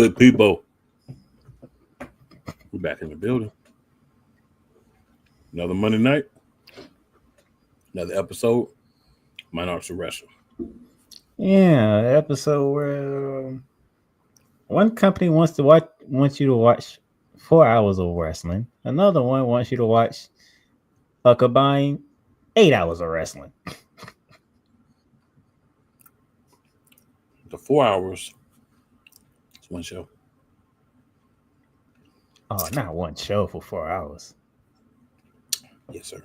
good people? We're back in the building. Another Monday night. Another episode. Monarchs of Wrestling. Yeah, episode where one company wants you to watch 4 hours of wrestling. Another one wants you to watch a combined 8 hours of wrestling. The 4 hours. It's one show. Oh, not one show for 4 hours. Yes, sir.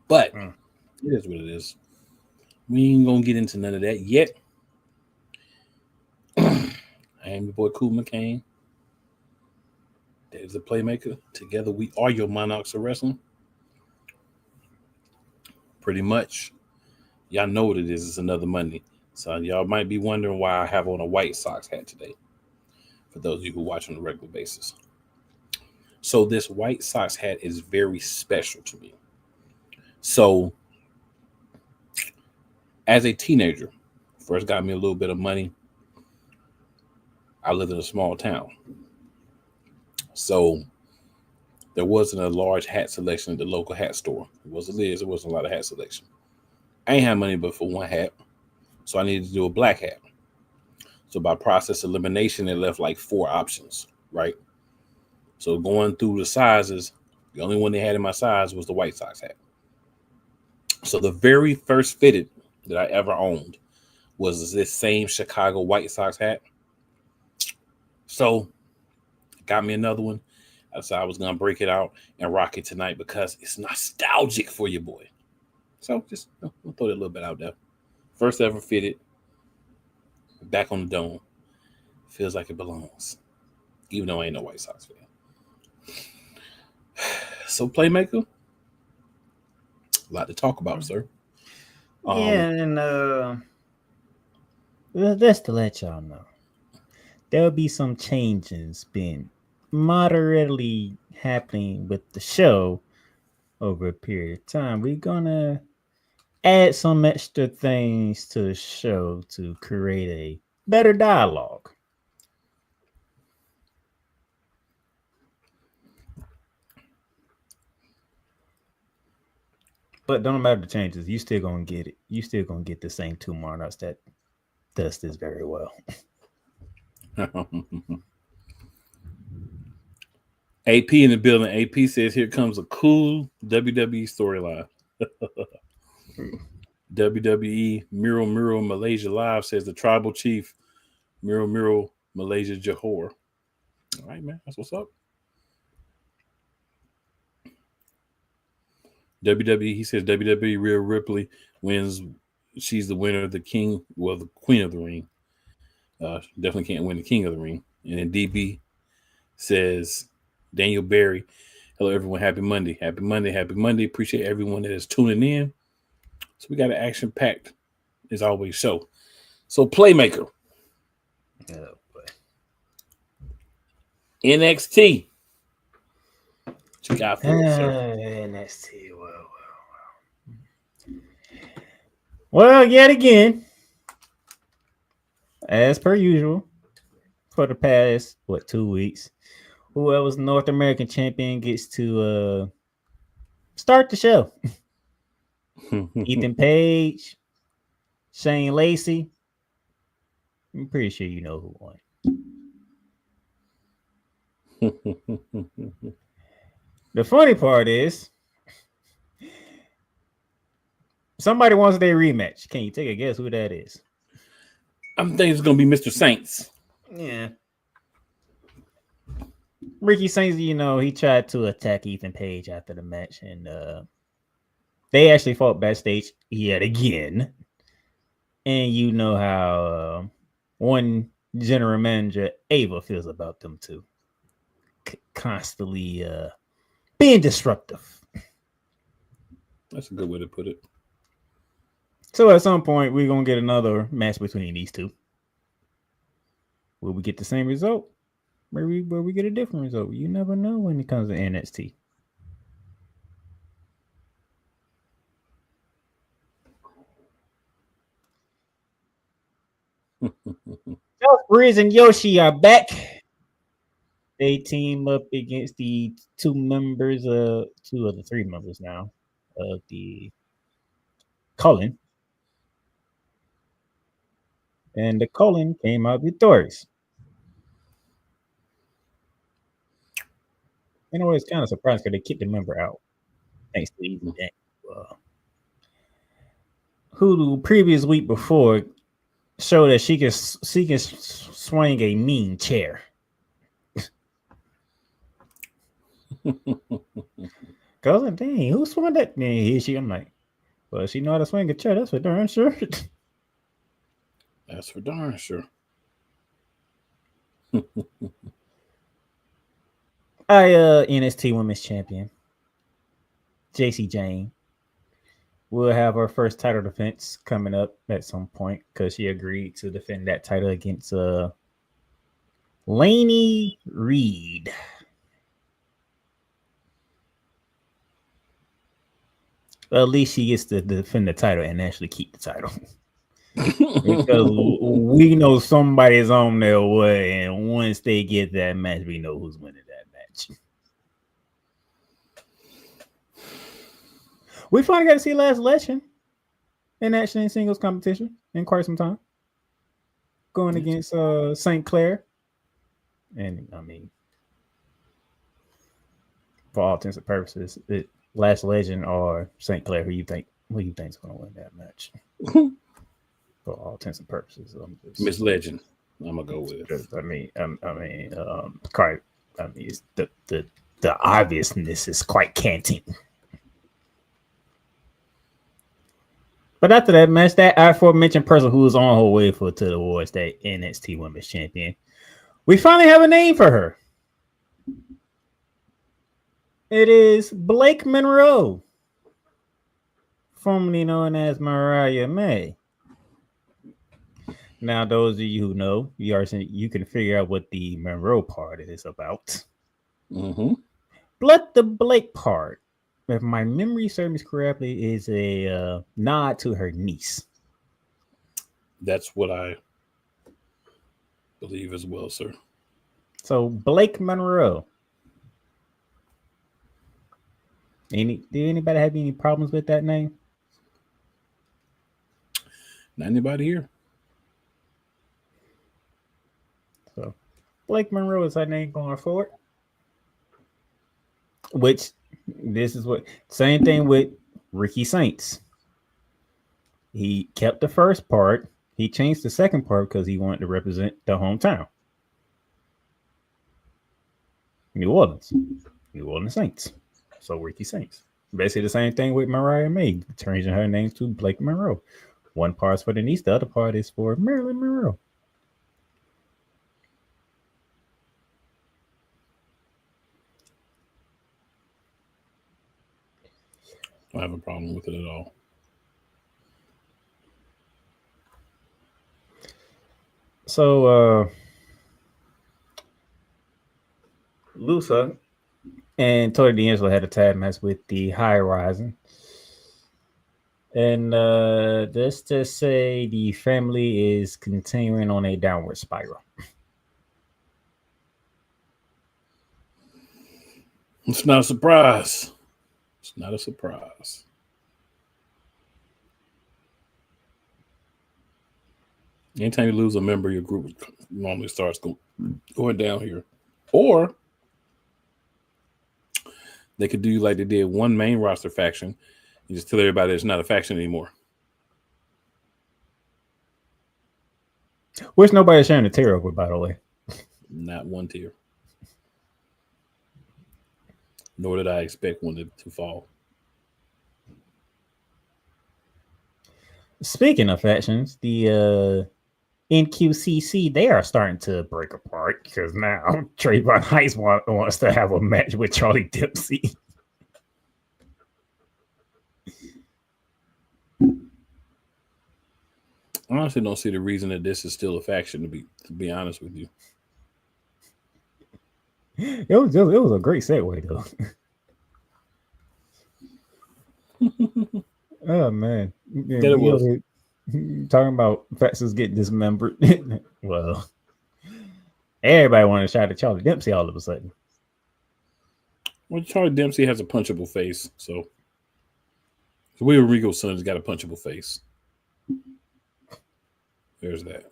But Mm. it is what it is. We ain't gonna get into none of that yet. I am your boy Cool McCain. There's the Playmaker. Together we are your Monarchs of Wrestling. Pretty much. Y'all know what it is. It's another Monday. So y'all might be wondering why I have on a White Sox hat today. For those of you who watch on a regular basis. So this White Sox hat is very special to me. So as a teenager, first got me a little bit of money. I lived in a small town. So there wasn't a large hat selection at the local hat store. It wasn't Liz, there wasn't a lot of hat selection. I ain't had money but for one hat. So I needed to do a black hat. So by process elimination, it left like 4 options, right? So going through the sizes, the only one they had in my size was the White Sox hat. So the very first fitted that I ever owned was this same Chicago White Sox hat. So got me another one. I decided I was going to break it out and rock it tonight because it's nostalgic for your boy. So just I'll throw that a little bit out there. First ever fitted. Back on the dome. Feels like it belongs. Even though I ain't no White Sox fan. So Playmaker. A lot to talk about, sir. Yeah, and just to let y'all know, there'll be some changes been moderately happening with the show over a period of time. We're gonna add some extra things to the show to create a better dialogue. But don't matter the changes, you still gonna get it. You still gonna get the same two monarchs that does this very well. AP in the building. AP says, here comes a cool WWE storyline. WWE Miro Malaysia Live says the tribal chief Miro Malaysia Johor. All right, man. That's what's up. WWE, he says WWE Rhea Ripley wins. She's the winner of the king, well, the queen of the ring. Definitely can't win the king of the ring. And then DB says Daniel Barry. Hello, everyone. Happy Monday. Happy Monday. Happy Monday. Appreciate everyone that is tuning in. So we got an action-packed, as always, show. So Playmaker. Oh, boy. NXT. What you got for us, sir? NXT. Well, yet again, as per usual, for the past 2 weeks, whoever's North American champion gets to start the show. Ethan Page, Shane Lacey. I'm pretty sure you know who won. The funny part is, somebody wants their rematch. Can you take a guess who that is? I'm thinking it's gonna be Mr. Saints. Yeah. Ricky Saints, he tried to attack Ethan Page after the match, and they actually fought backstage yet again. And you know how one general manager, Ava, feels about them too. Constantly being disruptive. That's a good way to put it. So at some point, we're going to get another match between these two. Will we get the same result? Maybe will we get a different result? You never know when it comes to NXT. Breeze and Yoshi are back. They team up against the two of the three members now of the Cullen. And the Cullen came out victorious. You know, it's kind of surprised because they kicked the member out thanks to Easy Dang. Who the previous week before showed that she can swing a mean chair. Cause like, dang, who swung that? Man, here she. I'm like, well, she know how to swing a chair. That's for darn sure. That's for darn sure. NXT Women's Champion Jacy Jayne will have her first title defense coming up at some point because she agreed to defend that title against Laney Reed. Well, at least she gets to defend the title and actually keep the title. Because we know somebody's on their way, and once they get that match, we know who's winning that match. We finally got to see Last Legend in action in singles competition in quite some time. Going against St. Clair. And I mean, for all intents and purposes, Last Legend or St. Clair, who you think's going to win that match? For all intents and purposes, Miss Legend. I'm gonna go with it. It's the obviousness is quite canting. But after that match, that aforementioned person who was on her way to the awards, that NXT Women's Champion, we finally have a name for her. It is Blake Monroe, formerly known as Mariah May. Now, those of you who know, you can figure out what the Monroe part is about. Mm-hmm. But the Blake part, if my memory serves me correctly, is a nod to her niece. That's what I believe as well, sir. So Blake Monroe. Did anybody have any problems with that name? Not anybody here. So Blake Monroe is her name going forward. Which this is what same thing with Ricky Saints. He kept the first part. He changed the second part because he wanted to represent the hometown. New Orleans Saints. So Ricky Saints. Basically the same thing with Mariah May, changing her name to Blake Monroe. One part's for the niece, the other part is for Marilyn Monroe. I don't have a problem with it at all. So Lusa and Tony D'Angelo had a tag match with the High Rising. And let's just say the family is continuing on a downward spiral. It's not a surprise. It's not a surprise. Anytime you lose a member, your group normally starts going down here. Or they could do like they did one main roster faction and just tell everybody it's not a faction anymore. Which nobody's sharing a tear over, by the way. Not one tear. Nor did I expect one to fall. Speaking of factions, the NQCC, they are starting to break apart because now Trayvon Heights wants to have a match with Charlie Dempsey. I honestly don't see the reason that this is still a faction, to be honest with you. It was a great segue though. Oh man. Yeah, it was. Talking about factions getting dismembered. Well, Everybody wanted to shout at Charlie Dempsey all of a sudden. Well, Charlie Dempsey has a punchable face, so Willie Regal's son's got a punchable face. There's that.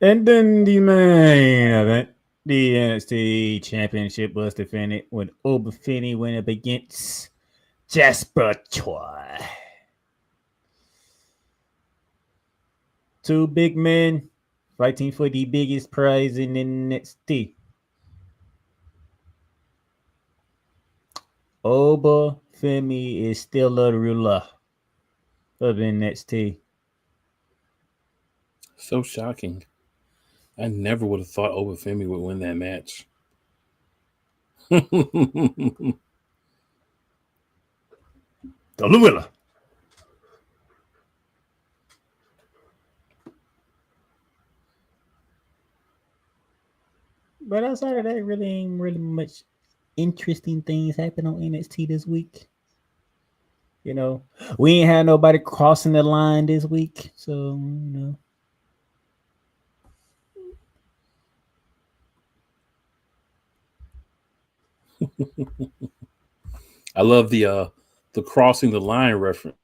And then the main event, the NXT Championship was defended with Oba Femi went up against Jasper Choi. Two big men fighting for the biggest prize in NXT. Oba Femi is still a ruler of NXT. So shocking. I never would have thought Oba Femi would win that match. The ruler. But outside of that, really ain't really much interesting things happen on NXT this week. You know, we ain't had nobody crossing the line this week, so I love the crossing the line reference,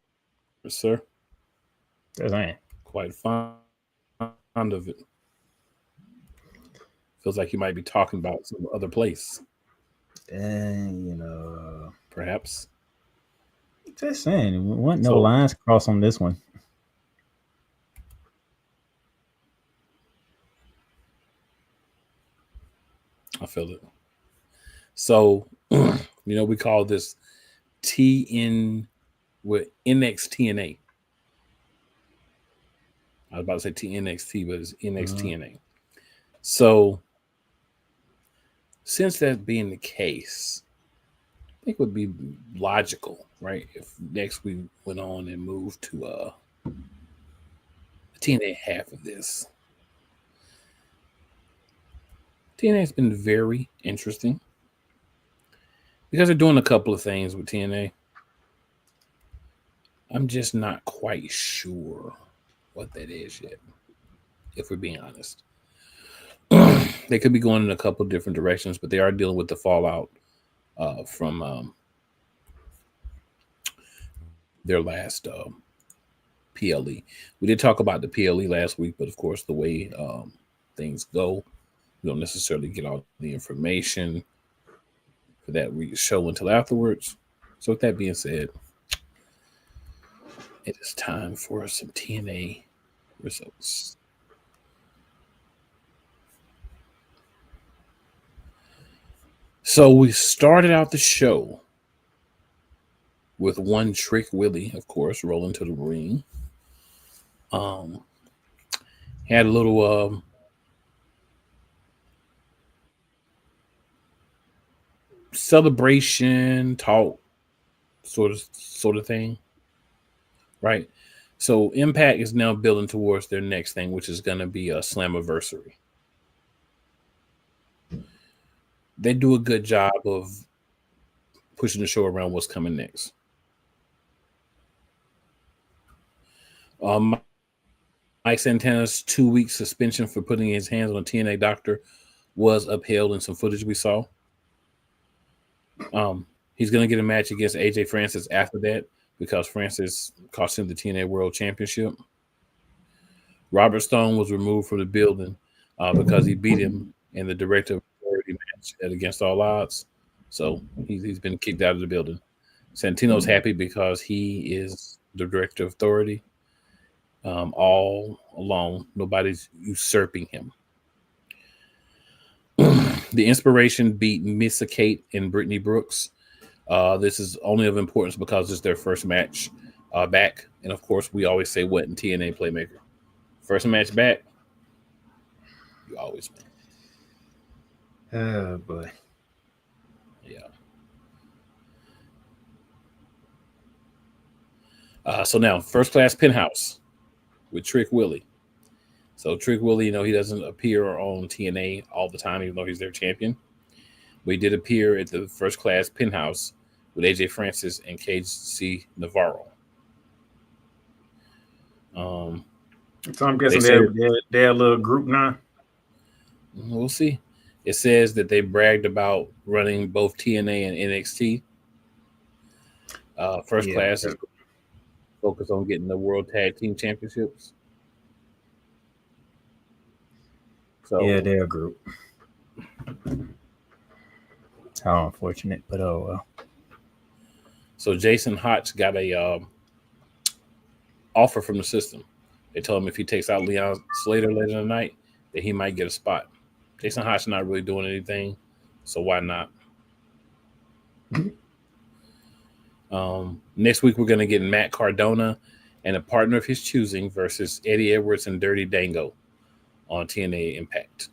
sir. That's right. Quite fond of it. Feels like you might be talking about some other place. Perhaps. Just saying, there wasn't no lines crossed on this one. I feel it. So, we call this TN with NXTNA. I was about to say TNXT, but it's NXTNA. So, since that being the case, I think it would be logical, right? If next we went on and moved to the TNA half of this. TNA has been very interesting because they're doing a couple of things with TNA. I'm just not quite sure what that is yet, if we're being honest. They could be going in a couple of different directions, but they are dealing with the fallout from their last PLE. We did talk about the PLE last week, but of course, the way things go, we don't necessarily get all the information for that show until afterwards. So with that being said, it is time for some TNA results. So we started out the show with one Trick Willie, of course, rolling to the ring. Had a little celebration talk sort of thing, right? So Impact is now building towards their next thing, which is going to be a Slammiversary. They do a good job of pushing the show around what's coming next. Mike Santana's 2-week suspension for putting his hands on a TNA doctor was upheld in some footage we saw. He's going to get a match against AJ Francis after that because Francis cost him the TNA World Championship. Robert Stone was removed from the building because he beat him in the Director of Authority match at Against All Odds. So he's been kicked out of the building. Santino's happy because he is the Director of Authority all along. Nobody's usurping him. The Inspiration beat Missa Kate and Brittany Brooks. This is only of importance because it's their first match back. And, of course, we always say what in TNA Playmaker? First match back, you always win. Oh, boy. Yeah. So now, First Class Penthouse with Trick Willie. So Trick Willie, he doesn't appear on TNA all the time, even though he's their champion. But he did appear at the First Class Penthouse with AJ Francis and KC Navarro. So I'm guessing they're a little group now. We'll see. It says that they bragged about running both TNA and NXT. First Yeah, class is focused on getting the World Tag Team Championships. yeah, So, they're a group. How unfortunate, but oh well. so Jason Hotch got a offer from the system. They told him if he takes out Leon Slater later tonight, that he might get a spot. Jason Hotch not really doing anything, so why not? Next week we're gonna get Matt Cardona and a partner of his choosing versus Eddie Edwards and Dirty Dango on TNA Impact.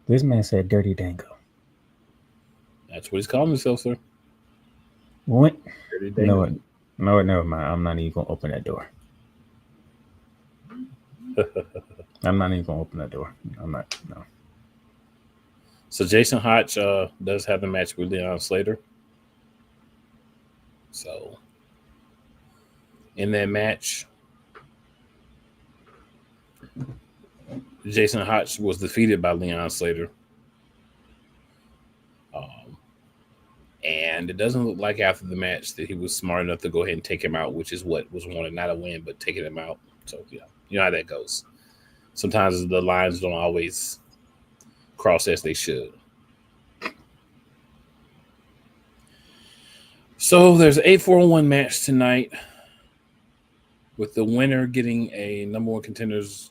This man said Dirty Dango. That's what he's calling himself, sir. What? Dirty Dango. No, never mind. I'm not even gonna open that door. I'm not even gonna open that door. I'm not. No. So Jason Hotch does have a match with Leon Slater. So in that match, Jason Hotch was defeated by Leon Slater. And it doesn't look like after the match that he was smart enough to go ahead and take him out, which is what was wanted, not a win, but taking him out. So, yeah, you know how that goes. Sometimes the lines don't always cross as they should. So there's an 8-4-1 match tonight with the winner getting a number one contenders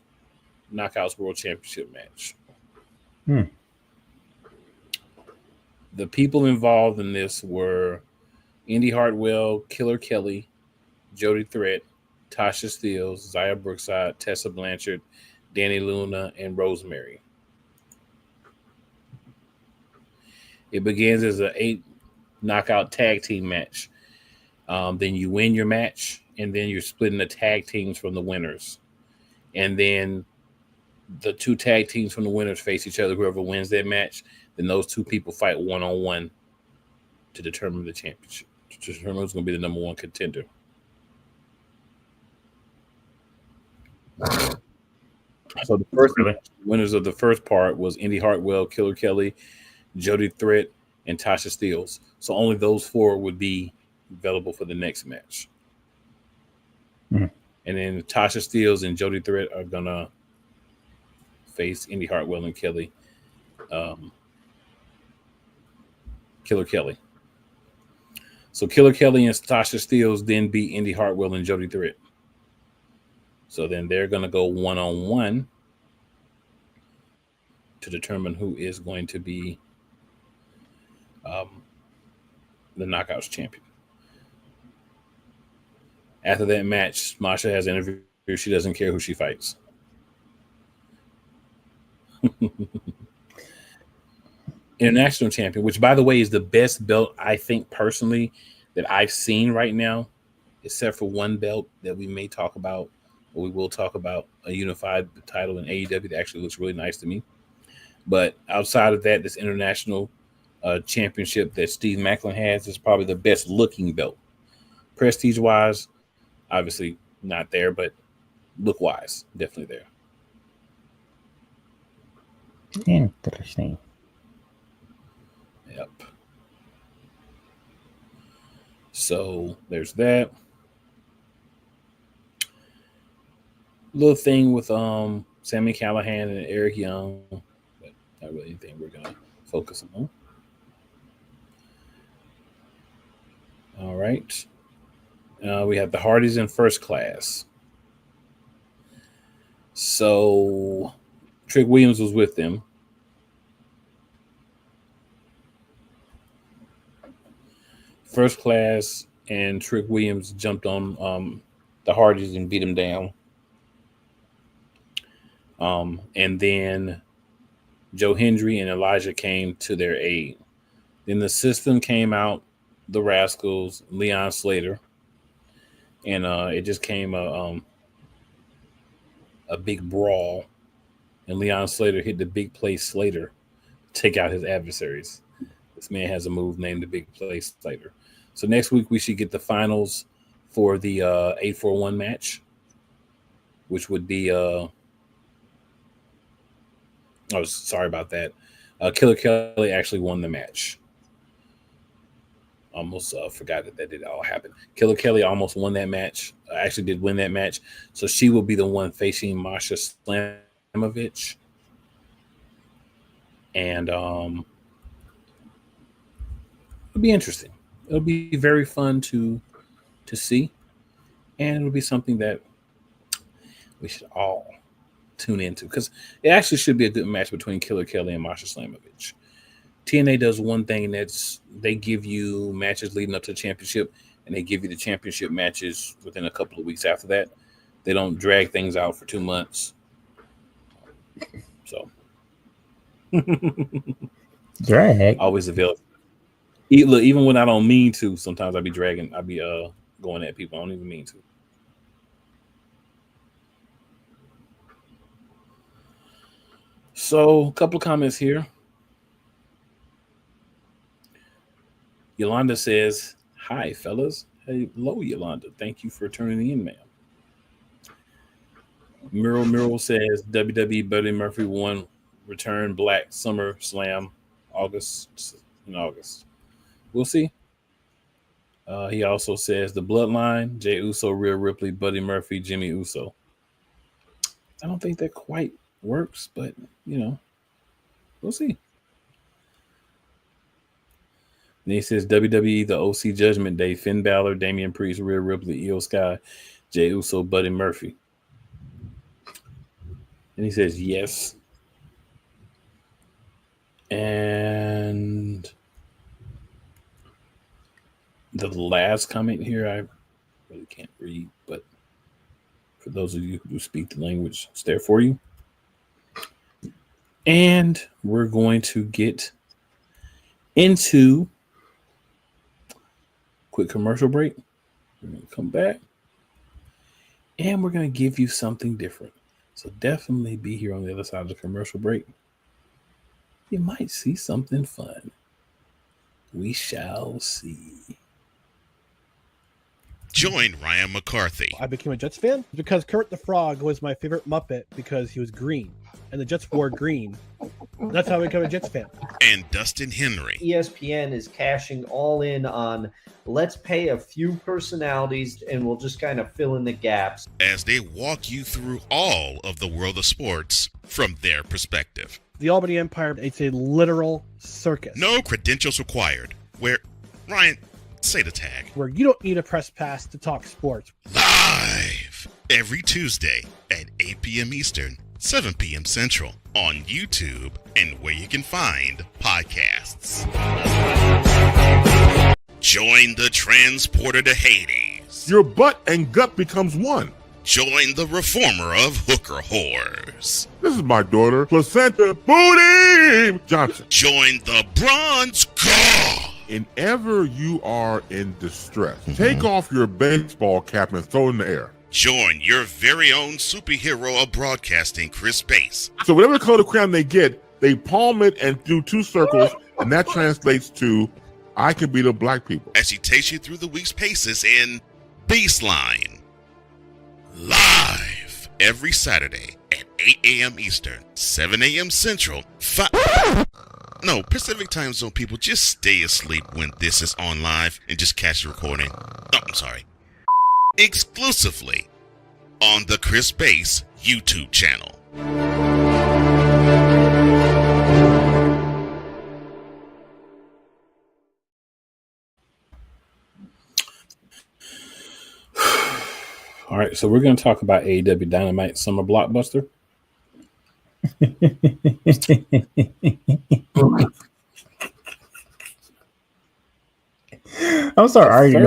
Knockouts World Championship match. The people involved in this were Indy Hartwell, Killer Kelly, Jody Threat, Tasha Steelz, Zaya Brookside, Tessa Blanchard, Danny Luna, and Rosemary. It begins as an 8 knockout tag team match. Then you win your match, and then you're splitting the tag teams from the winners. And then the 2 tag teams from the winners face each other. Whoever wins that match, then those 2 people fight one-on-one to determine the championship, to determine who's going to be the number one contender. So the first winners of the first part was Indy Hartwell, Killer Kelly, Jody Threat, and Tasha Steelz. So only those 4 would be available for the next match. And then Tasha Steelz and Jody Threat are going to face Indy Hartwell and Kelly. Killer Kelly. So Killer Kelly and Tasha Steelz then beat Indy Hartwell and Jody Threat. So then they're going to go one-on-one to determine who is going to be the Knockouts champion. After that match, Masha has an interview. She doesn't care who she fights. International champion, which by the way is the best belt I think personally that I've seen right now, except for one belt that we may talk about, or we will talk about, a unified title in AEW that actually looks really nice to me. But outside of that, this international championship that Steve Macklin has is probably the best looking belt. Prestige wise, obviously not there, but look wise, definitely there. Interesting. Yep. So there's that. Little thing with Sami Callihan and Eric Young, but not really anything we're gonna focus on. All right. We have the Hardys in first class. So Trick Williams was with them. First class and Trick Williams jumped on the Hardys and beat them down. And then Joe Hendry and Elijah came to their aid. Then the system came out, the Rascals, Leon Slater, and it just came a big brawl. And Leon Slater hit the Big Play Slater to take out his adversaries. This man has a move named the Big Play Slater. So next week we should get the finals for the 8-4-1 match, which would be Oh, sorry about that. Killer Kelly actually won the match. Almost forgot that did all happen. Killer Kelly almost won that match. Actually did win that match. So she will be the one facing Masha Slamovich. And it'll be interesting. It'll be very fun to see. And it'll be something that we should all tune into, because it actually should be a good match between Killer Kelly and Masha Slamovich. TNA does one thing, that's they give you matches leading up to the championship, and they give you the championship matches within a couple of weeks after that. They don't drag things out for 2 months. So drag always available. Look, even when I don't mean to, sometimes I be dragging. I be going at people I don't even mean to. So a couple of comments here. Yolanda says, "Hi, fellas." Hello, Yolanda. Thank you for turning in, ma'am. Miro says, WWE Buddy Murphy won Return Black Summer Slam in August. We'll see. He also says the Bloodline, Jey Uso, Rhea Ripley, Buddy Murphy, Jimmy Uso. I don't think that quite works, but we'll see. And he says WWE, the OC Judgment Day, Finn Balor, Damian Priest, Rhea Ripley, Io Sky, Jey Uso, Buddy Murphy. And he says yes. And the last comment here, I really can't read, but for those of you who speak the language, it's there for you. And we're going to get into quick commercial break. We're going to come back, and we're going to give you something different. So definitely be here on the other side of the commercial break. You might see something fun. We shall see. Join Ryan McCarthy. I became a Jets fan because Kurt the Frog was my favorite Muppet because he was green, and the Jets wore green. That's how I became a Jets fan. And Dustin Henry. ESPN is cashing all in on let's pay a few personalities and we'll just kind of fill in the gaps, as they walk you through all of the world of sports from their perspective. The Albany Empire, it's a literal circus. No credentials required. Where, Ryan, say the tag. Where you don't need a press pass to talk sports. Live every Tuesday at 8 p.m. Eastern, 7 p.m. Central on YouTube and where you can find podcasts. Join the transporter to Hades. Your butt and gut becomes one. Join the reformer of hooker whores. This is my daughter, Placenta Booty Johnson. Join the bronze god. Whenever you are in distress, take off your baseball cap and throw it in the air. Join your very own superhero of broadcasting, Chris Bass. So whatever color crayon they get, they palm it and do 2 circles, and that translates to, I can be the black people. As he takes you through the week's paces in Baseline. Live every Saturday at 8 a.m. Eastern, 7 a.m. Central, Pacific Time Zone people, just stay asleep when this is on live and just catch the recording. Oh, I'm sorry. Exclusively on the Chris Bass YouTube channel. All right, so we're going to talk about AEW Dynamite Summer Blockbuster. I'm sorry. I already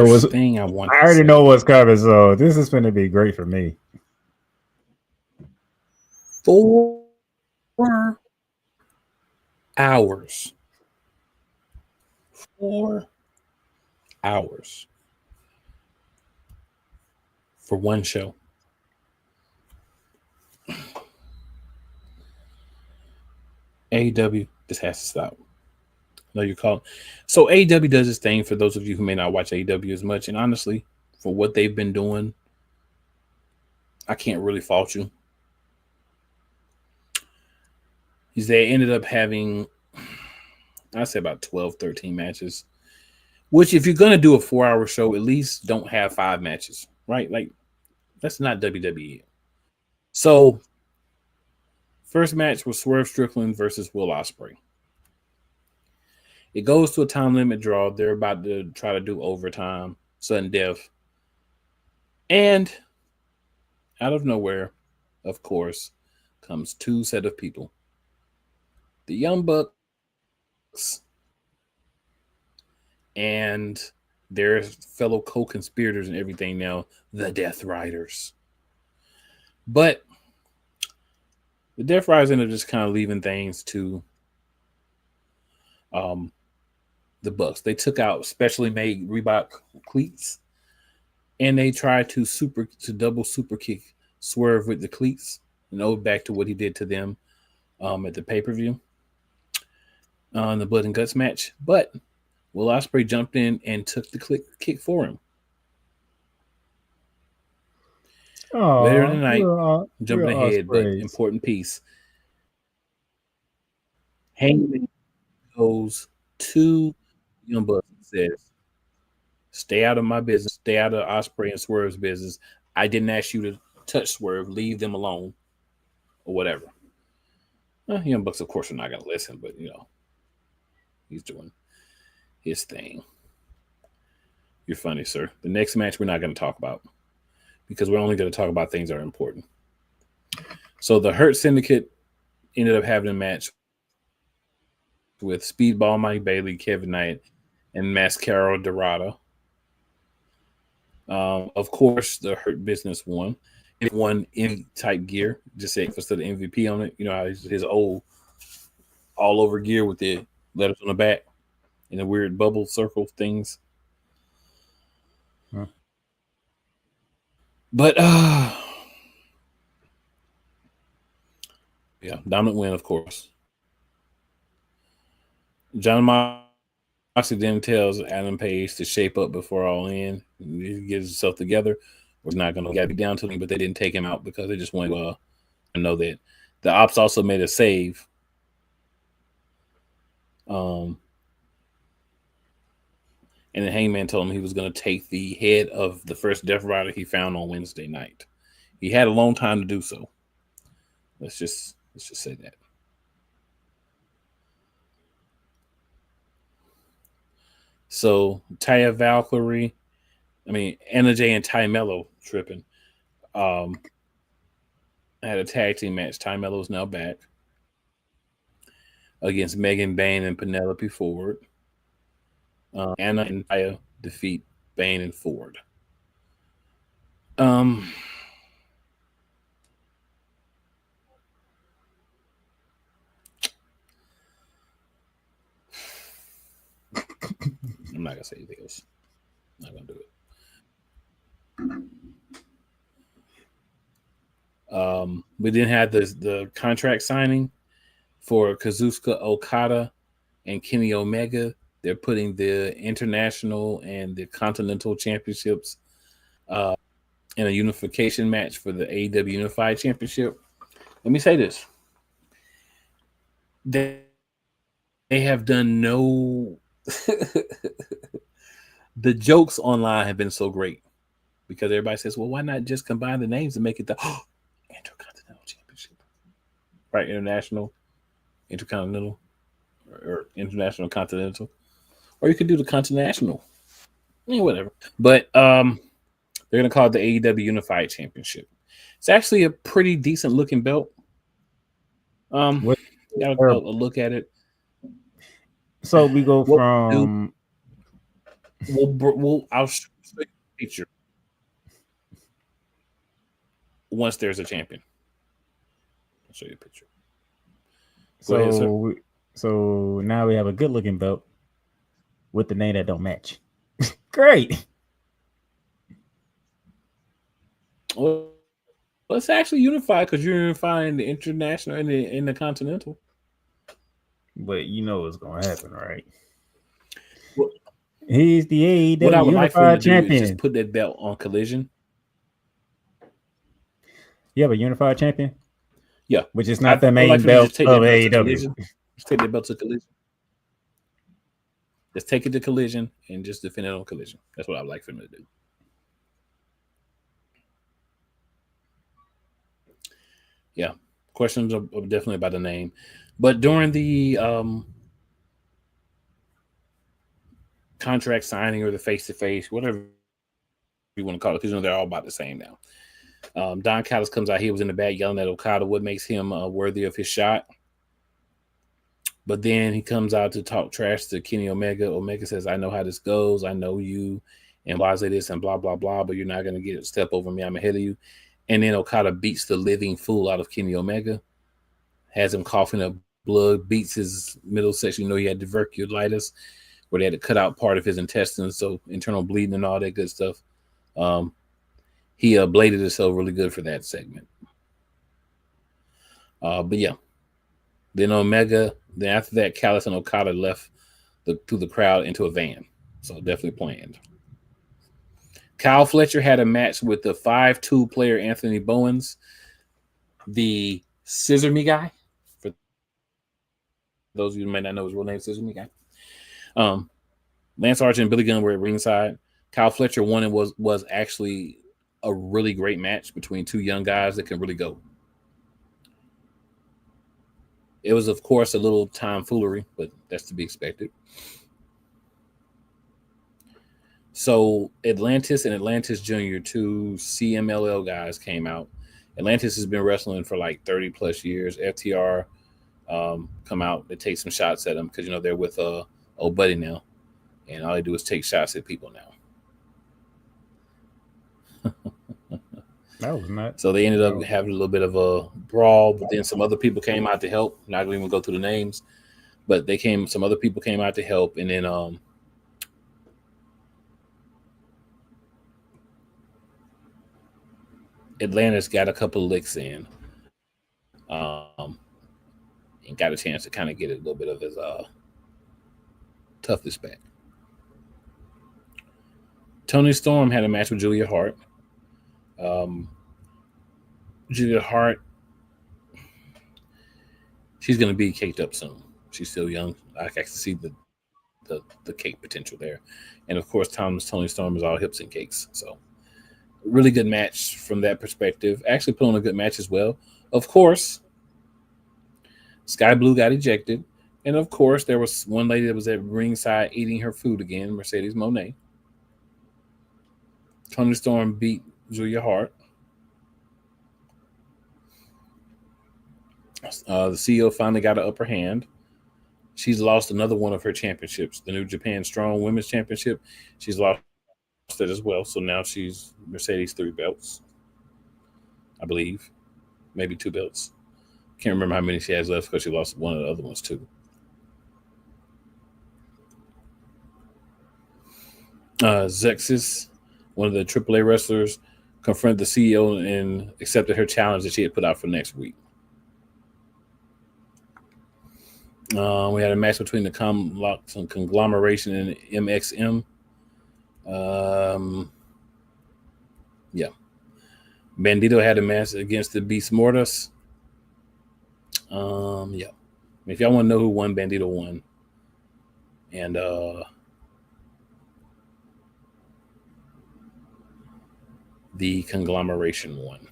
know what's coming, so this is going to be great for me. 4 hours. 4 hours for one show. AEW, this has to stop. No, you're calling. So AEW does this thing, for those of you who may not watch AEW as much, and honestly, for what they've been doing, I can't really fault you. they ended up having, I'd say about 12, 13 matches. Which, if you're going to do a 4-hour show, at least don't have 5 matches, right? Like, that's not WWE. So, first match was Swerve Strickland versus Will Ospreay. It goes to a time limit draw. They're about to try to do overtime, sudden death. And out of nowhere, of course, comes 2 set of people. The Young Bucks and their fellow co-conspirators and everything now, the Death Riders. But the Death Riders ended up just kind of leaving things to the Bucks. They took out specially made Reebok cleats, and they tried to double super kick Swerve with the cleats, back to what he did to them at the pay-per-view on the Blood and Guts match. But Will Ospreay jumped in and took the kick for him. Later in the night, jumping ahead, but important piece. Hangman goes to Young Bucks and says, "Stay out of my business. Stay out of Ospreay and Swerve's business. I didn't ask you to touch Swerve. Leave them alone," or whatever. Young Bucks, of course, are not going to listen, but he's doing his thing. You're funny, sir. The next match we're not going to talk about because we're only going to talk about things that are important. So the Hurt Syndicate ended up having a match with Speedball Mike Bailey, Kevin Knight, and Mascaro Dorada. Of course, the Hurt Business won. It won in type gear, just say for the MVP on it. You know how his old all over gear with the letters on the back and the weird bubble circle things. Huh. But dominant win, of course. John Moxley then tells Adam Page to shape up before All In. He gets himself together. We're not going to get down to him, but they didn't take him out because they just wanted to know that the Ops also made a save. And then Hangman told him he was going to take the head of the first Death Rider he found on Wednesday night. He had a long time to do so. Let's just say that. So Taya Valkyrie, Anna Jay and Ty Mello tripping. Had a tag team match. Ty Mello is now back against Megan Bayne and Penelope Ford. Anna and Taya defeat Bayne and Ford. I'm not gonna say anything else. I'm not gonna do it. We didn't have the contract signing for Kazuchika Okada and Kenny Omega. They're putting the international and the continental championships in a unification match for the AEW Unified Championship. Let me say this. They have done no... The jokes online have been so great because everybody says, well, why not just combine the names and make it the Intercontinental Championship? Right? International, Intercontinental, or International Continental. Or you could do the Continental. Whatever. But they're going to call it the AEW Unified Championship. It's actually a pretty decent looking belt. Got a look at it. So we go from... I'll show you a picture once there's a champion. I'll show you a picture. So now we have a good looking belt with the name that don't match. Great. Well, it's actually unified because you're unifying the international and the continental. But you know what's going to happen, right? Well, he's the AEW what I would like for you to champion. do is just put that belt on Collision. You have a unified champion? Yeah, which is not the I'd main like for them to belt just take of that belt to AEW. Collision. Just take that belt to Collision. Just take it to Collision and just defend it on Collision. That's what I'd like for them to do. Yeah, questions are definitely about the name, but during the contract signing or the face-to-face, whatever you want to call it, because they're all about the same now. Don Callis comes out. He was in the back yelling at Okada what makes him worthy of his shot. But then he comes out to talk trash to Kenny Omega. Omega says, I know how this goes. I know you and why say this and blah, blah, blah, but you're not going to get a step over me. I'm ahead of you. And then Okada beats the living fool out of Kenny Omega, has him coughing up blood, beats his middle section. You know, he had diverculitis where they had to cut out part of his intestines, so internal bleeding and all that good stuff. He bladed himself really good for that segment. But yeah, then Omega, then after that, Callis and Okada left through the crowd into a van. So definitely planned. Kyle Fletcher had a match with the 5'2" player Anthony Bowens, the Scissor Me guy. For those of you who may not know his real name, Scissor Me guy. Lance Archer and Billy Gunn were at ringside. Kyle Fletcher won and was actually a really great match between two young guys that can really go. It was, of course, a little tomfoolery, but that's to be expected. So Atlantis and Atlantis Jr., two CMLL guys, came out. Atlantis has been wrestling for like 30 plus years. FTR come out. They take some shots at him because, you know, they're with old buddy now. And all they do is take shots at people now. That was nuts. So they ended up having a little bit of a brawl, but then some other people came out to help. Not going to even go through the names, but some other people came out to help. And then Atlantis got a couple of licks in and got a chance to kind of get a little bit of his toughness back. Toni Storm had a match with Julia Hart. Julia Hart, she's going to be caked up soon. She's still young. I can see the cake potential there. And, of course, Toni Storm is all hips and cakes. So, really good match from that perspective. Actually put on a good match as well. Of course, Sky Blue got ejected. And, of course, there was one lady that was at ringside eating her food again, Mercedes Moné. Toni Storm beat Julia Hart. The CEO finally got an upper hand. She's lost another one of her championships, the New Japan Strong Women's Championship. She's lost it as well. So now she's Mercedes 3 belts, I believe. Maybe 2 belts. Can't remember how many she has left because she lost one of the other ones too. Zexis, one of the AAA wrestlers, confronted the CEO and accepted her challenge that she had put out for next week. We had a match between the Conglomeration and MXM. Yeah. Bandito had a match against the Beast Mortis. Yeah. If y'all want to know who won, Bandito won. And the Conglomeration won.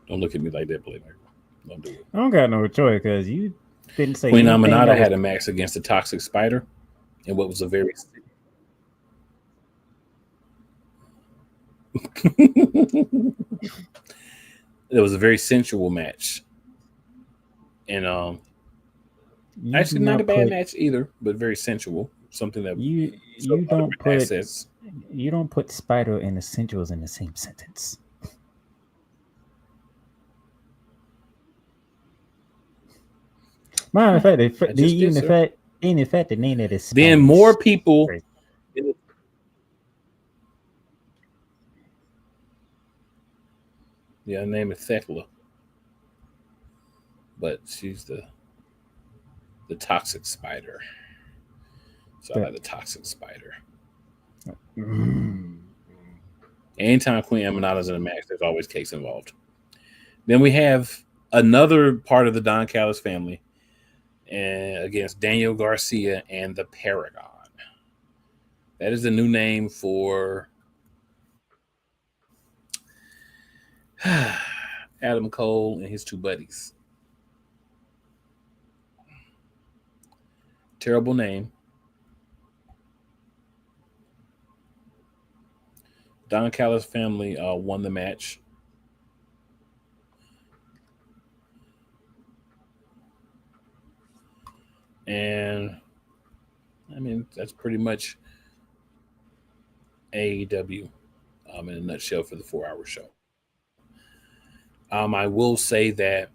Don't look at me like that, Playmaker. Don't do it. I don't got no choice because you didn't say Queen anything. Aminata had a match against the Toxic Spider in what was a very it was a very sensual match. And actually not a bad match either, but very sensual. Something that you don't put Spider and Essentials in the same sentence. Matter of fact, the fact the name that is Spanish. Then more people. Yeah, her name is Thekla, but she's the the Toxic Spider. So I like the Toxic Spider. Anytime Queen Aminata's in a match, there's always cakes involved. Then we have another part of the Don Callis family against Daniel Garcia and the Paragon. That is the new name for Adam Cole and his two buddies. Terrible name. Don Callis family won the match. And I mean, that's pretty much AEW in a nutshell for the 4-hour show. I will say that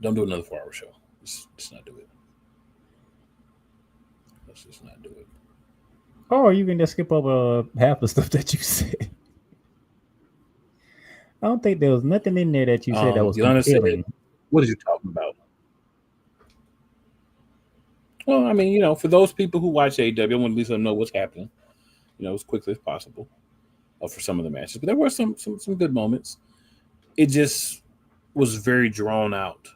don't do another 4-hour show. Let's not do it. Let's just not do it. Or you can just skip over half the stuff that you said. I don't think there was nothing in there that you said that was compelling. What are you talking about? Well, I mean, for those people who watch AEW, I want to at least know what's happening, as quickly as possible for some of the matches. But there were some good moments. It just was very drawn out.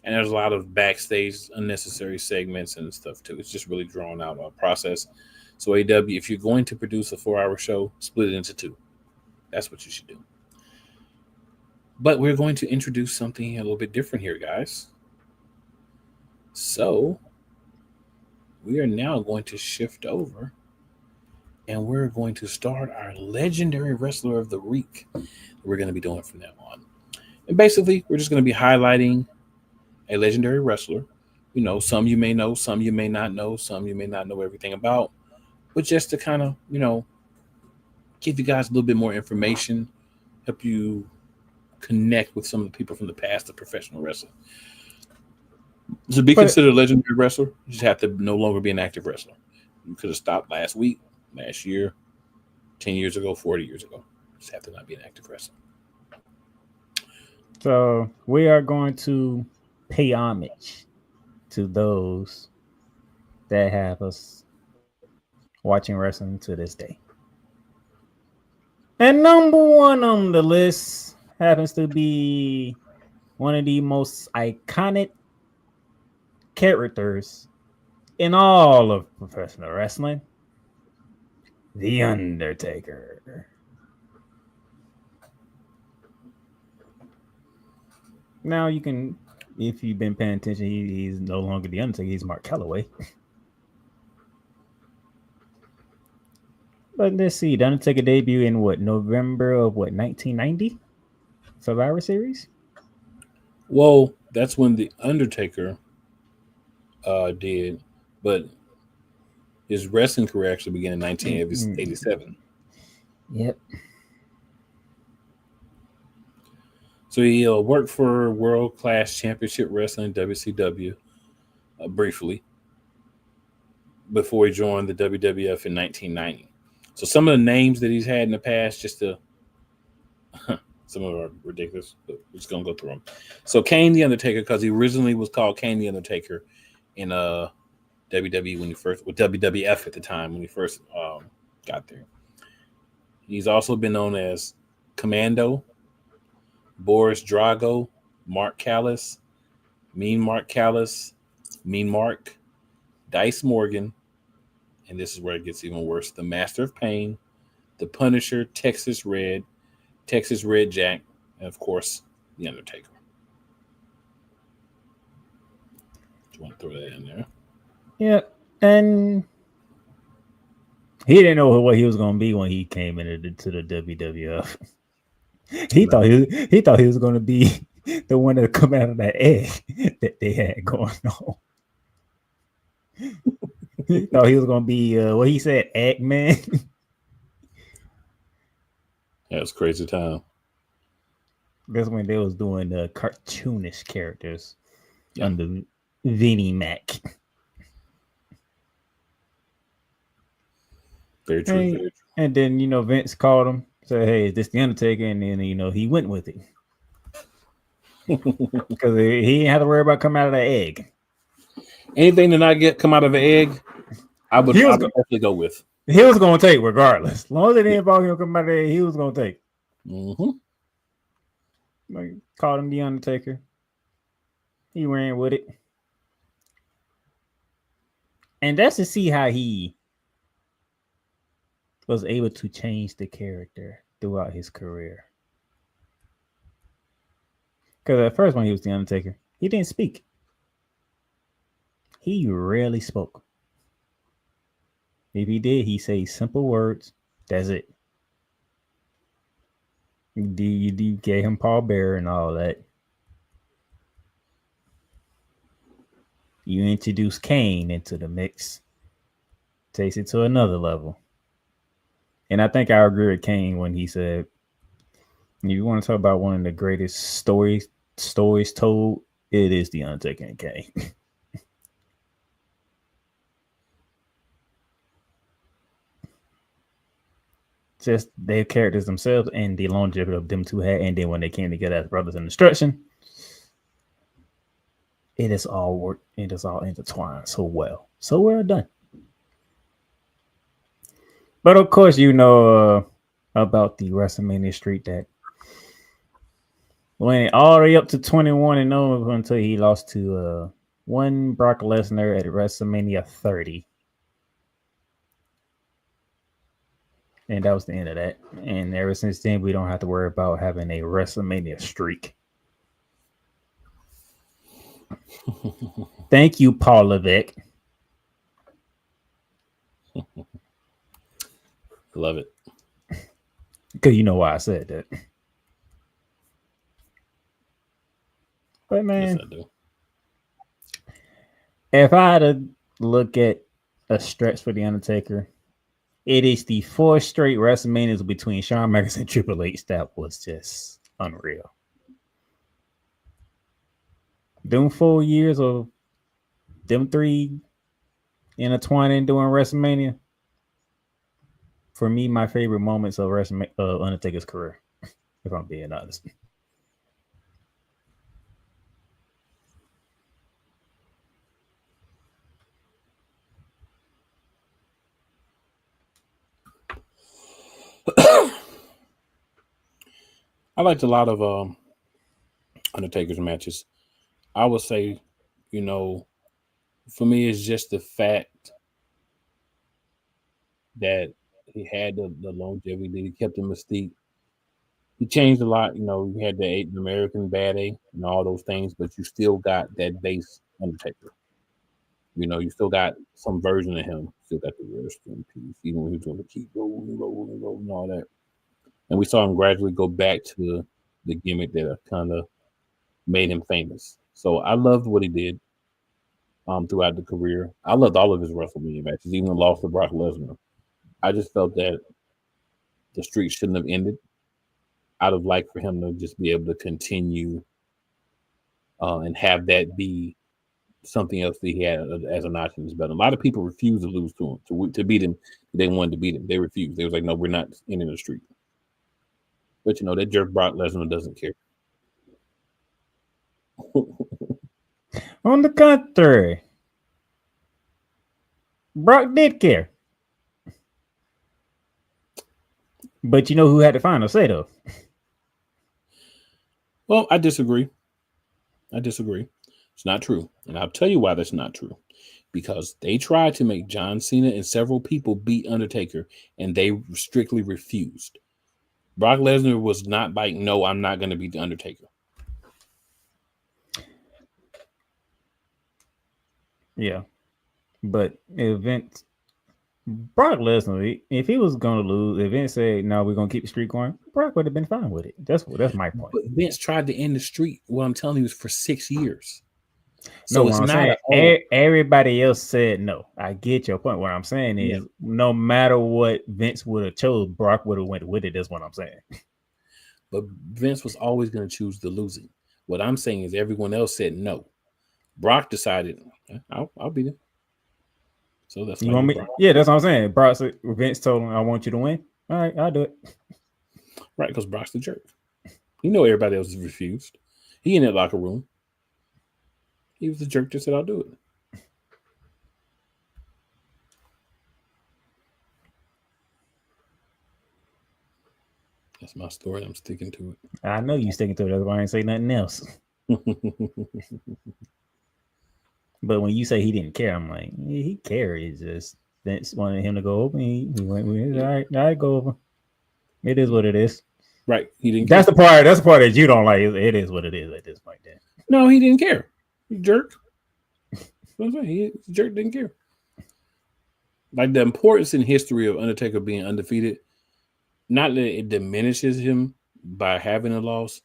And there's a lot of backstage unnecessary segments and stuff, too. It's just really drawn out process. So AEW, if you're going to produce a 4-hour show, split it into 2. That's what you should do. But we're going to introduce something a little bit different here, guys. So we are now going to shift over and we're going to start our legendary wrestler of the week that we're going to be doing from now on. And basically, we're just going to be highlighting a legendary wrestler. Some you may know, some you may not know, some you may not know everything about. But just to kind of, give you guys a little bit more information, help you connect with some of the people from the past of professional wrestling. To be considered a legendary wrestler, you just have to no longer be an active wrestler. You could have stopped last week, last year, 10 years ago, 40 years ago. You just have to not be an active wrestler. So we are going to pay homage to those that have us watching wrestling to this day. And number one on the list happens to be one of the most iconic characters in all of professional wrestling, The Undertaker. Now you can, if you've been paying attention, he's no longer The Undertaker, he's Mark Calloway. But let's see, The Undertaker debut in November of 1990? Survivor Series? Well, that's when The Undertaker did, but his wrestling career actually began in 1987. Yep. So he worked for World Class Championship Wrestling, WCW, briefly, before he joined the WWF in 1990. So some of the names that he's had in the past, some of them are ridiculous, but we're just going to go through them. So Kane the Undertaker, because he originally was called Kane the Undertaker in WWE when he first, with WWF at the time when he first got there. He's also been known as Commando, Boris Drago, Mark Callis, Mean Mark Callis, Mean Mark, Dice Morgan, and this is where it gets even worse, the Master of Pain, the Punisher, Texas Red Jack, and of course, The Undertaker. Do you want to throw that in there? Yeah, and he didn't know what he was going to be when he came into the WWF. He thought he was going to be the one that come out of that egg that they had going on. He thought he was going to be what he said, Eggman. Yeah, it's crazy time. That's when they was doing the cartoonish characters under Vinnie Mac. Very true. Very true. And then Vince called him, said, "Hey, is this The Undertaker?" And then he went with it. because he didn't have to worry about coming out of the egg. Anything that I get come out of an egg, I would definitely go with. He was going to take regardless. As long as it didn't involve him coming out of the egg, he was going to take. Mm-hmm. Like, called him the Undertaker. He ran with it. And that's to see how he was able to change the character throughout his career. Because at first, when he was the Undertaker, he didn't speak. He rarely spoke. If he did, he say simple words. That's it. You gave him Paul Bearer and all that. You introduced Kane into the mix. Takes it to another level. And I think I agree with Kane when he said, if you want to talk about one of the greatest stories told, it is The Undertaker and Kane. Just their characters themselves and the longevity of them two had, and then when they came together as brothers in destruction, it is all work. It is all intertwined so well done. But of course, you know about the WrestleMania streak that went all the way up to 21-0 until he lost to one Brock Lesnar at WrestleMania 30. And that was the end of that. And ever since then, we don't have to worry about having a WrestleMania streak. Thank you, Paul Levesque. Love it. Because you know why I said that. But man, Yes, I do. If I had to look at a stretch for The Undertaker, it is the 4 straight WrestleManias between Shawn Michaels and Triple H that was just unreal. Them 4 years of them 3 intertwining doing WrestleMania, for me, my favorite moments of Undertaker's career, if I'm being honest. I liked a lot of Undertaker's matches. I would say, you know, for me, it's just the fact that he had the longevity, he kept the mystique. He changed a lot, you know. You had the American Bad A and all those things, but you still got that base Undertaker. You know, you still got some version of him. Still got the rest in peace, even when he was going to keep rolling, and all that. And we saw him gradually go back to the gimmick that kind of made him famous. So I loved what he did throughout the career. I loved all of his WrestleMania matches, even the loss to Brock Lesnar. I just felt that the streak shouldn't have ended. I'd have liked for him to just be able to continue and have that be something else that he had as a notch in his belt. A lot of people refused to lose to him, to beat him. They wanted to beat him. They refused. They was like, no, we're not ending the streak. But, you know, that jerk Brock Lesnar doesn't care. On the contrary, Brock did care. But you know who had the final say, though? Well, I disagree. It's not true. And I'll tell you why that's not true. Because they tried to make John Cena and several people beat Undertaker, and they strictly refused. Brock Lesnar was not like, no, I'm not going to beat the Undertaker. Yeah. But if Brock Lesnar, if he was going to lose, if Vince said, no, we're going to keep the streak going, Brock would have been fine with it. That's my point. But Vince tried to end the streak. What I'm telling you is for 6 years. So it's not everybody else said no. I get your point. What I'm saying is, no matter what Vince would have chose, Brock would have went with it. That's what I'm saying. But Vince was always going to choose the losing. What I'm saying is everyone else said no. Brock decided, I'll be there. So that's you want me? Brock. Yeah, that's what I'm saying. Brock said, Vince told him, I want you to win. All right, I'll do it. Right, because Brock's the jerk. You know everybody else refused. He in that locker room. He was the jerk that said, "I'll do it." That's my story. I'm sticking to I know you sticking to it. That's why I ain't say nothing else. it. But when you say he didn't care, I'm like, yeah, he cared. It's just Vince wanted him to go over. He went with it. All right, go over. It is what it is. Right. He didn't That's care. the part. That's the part that you don't like. It is what it is at this point. Then. No, he didn't care. He jerk. He jerk didn't care. Like the importance in history of Undertaker being undefeated, not that it diminishes him by having a loss,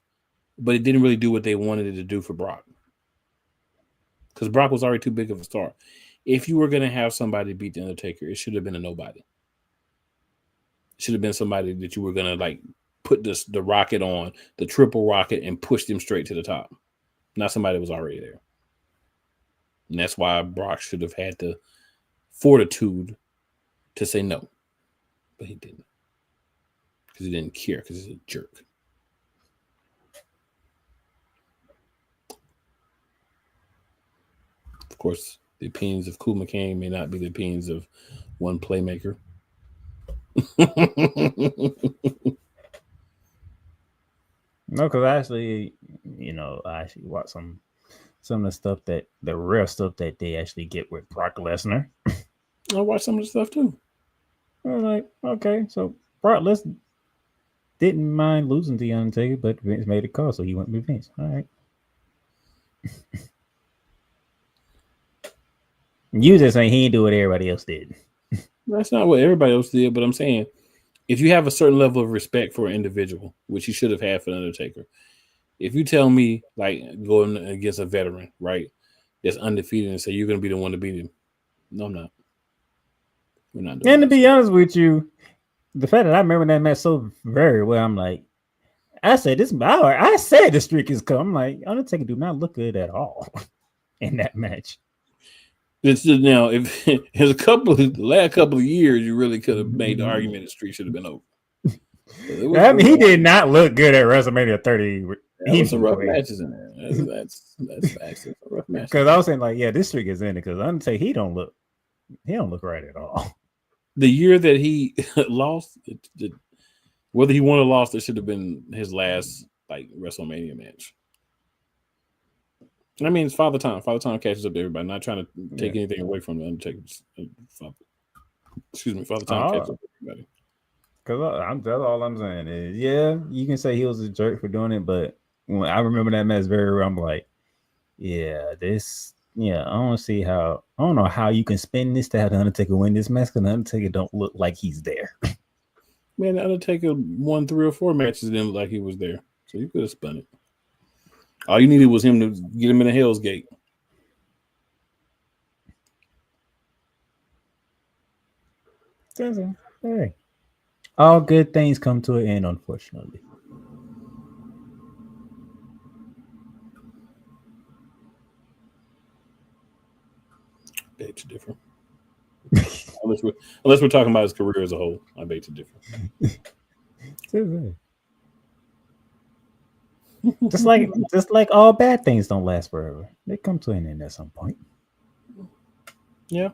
but it didn't really do what they wanted it to do for Brock. Because Brock was already too big of a star. If you were going to have somebody beat the Undertaker, it should have been a nobody. It should have been somebody that you were going to like put the rocket on, the triple rocket, and push them straight to the top. Not somebody that was already there. And that's why Brock should have had the fortitude to say no. But he didn't. Because he didn't care, because he's a jerk. Of course, the opinions of Kool McCain may not be the opinions of one playmaker. No, because actually, I actually watched some of the stuff the rare stuff that they actually get with Brock Lesnar. I watched some of the stuff too. I was like, okay, so Brock Lesnar didn't mind losing to the Undertaker, but Vince made a call, so he went with Vince. All right. You just saying he didn't do what everybody else did. That's not what everybody else did, but I'm saying if you have a certain level of respect for an individual, which you should have had for the Undertaker, if you tell me like going against a veteran, right, that's undefeated and say you're going to be the one to beat him, no, I'm not. We're not doing And to this. be honest with you, the fact that I remember that match so very well, I'm like, I said the streak is come. I'm like, Undertaker do not look good at all in that match. It's just now, if there's the last couple of years, you really could have made the argument the streak should have been over. I mean, he did not look good at WrestleMania 30. There was some rough matches in there. That's facts. Rough matches. Because I was saying, like, yeah, this streak is in it. Because Undertaker, he don't look right at all. The year that he lost, whether he won or lost, it should have been his last like WrestleMania match. I mean, it's Father Time. Father Time catches up to everybody. Not trying to take anything away from the Undertaker. Father Time catches up to everybody. Because that's all I'm saying is, yeah, you can say he was a jerk for doing it, but when I remember that match very well, I'm like, I don't know how you can spin this to have the Undertaker win this match because the Undertaker don't look like he's there. Man, the Undertaker won 3 or 4 matches and didn't look like he was there. So you could have spun it. All you needed was him to get him in a Hell's Gate. Hey, all good things come to an end, unfortunately. Beg to differ. unless we're talking about his career as a whole, I beg to differ. Just like all bad things don't last forever. They come to an end at some point. Yeah.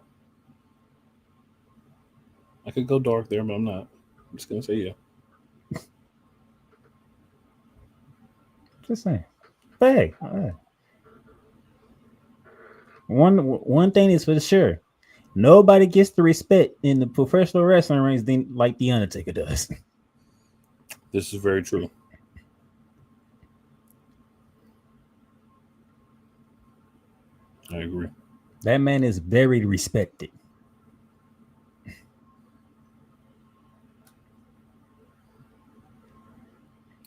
I could go dark there, but I'm not. I'm just gonna say yeah. Just saying. But hey, one thing is for sure. Nobody gets the respect in the professional wrestling rings like the Undertaker does. This is very true. I agree. That man is very respected.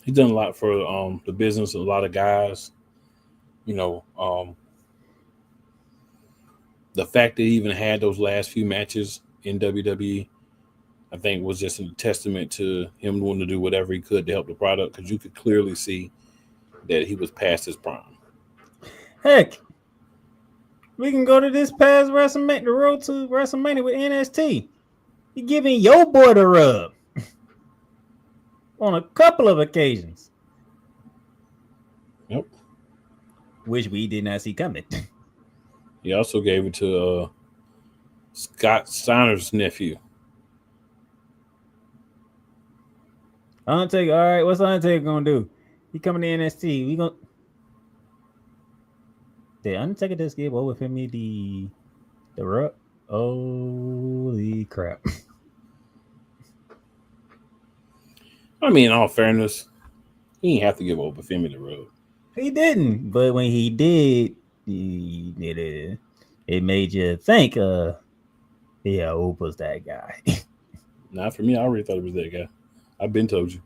He's done a lot for the business. A lot of guys, the fact that he even had those last few matches in WWE, I think was just a testament to him wanting to do whatever he could to help the product because you could clearly see that he was past his prime. Heck, we can go to this past WrestleMania, the road to WrestleMania with NXT. You're giving your boy the rub on a couple of occasions. Yep. which we did not see coming. He also gave it to Scott Steiner's nephew. Undertaker, all right, what's Undertaker gonna do? He coming to NXT. We gonna the Undertaker just gave over for me the rub. Holy crap! I mean, in all fairness, he didn't have to give over Femi the rub. He didn't, but when he did, it made you think, yeah, Opa's that guy. Not for me. I already thought it was that guy. I've been told you.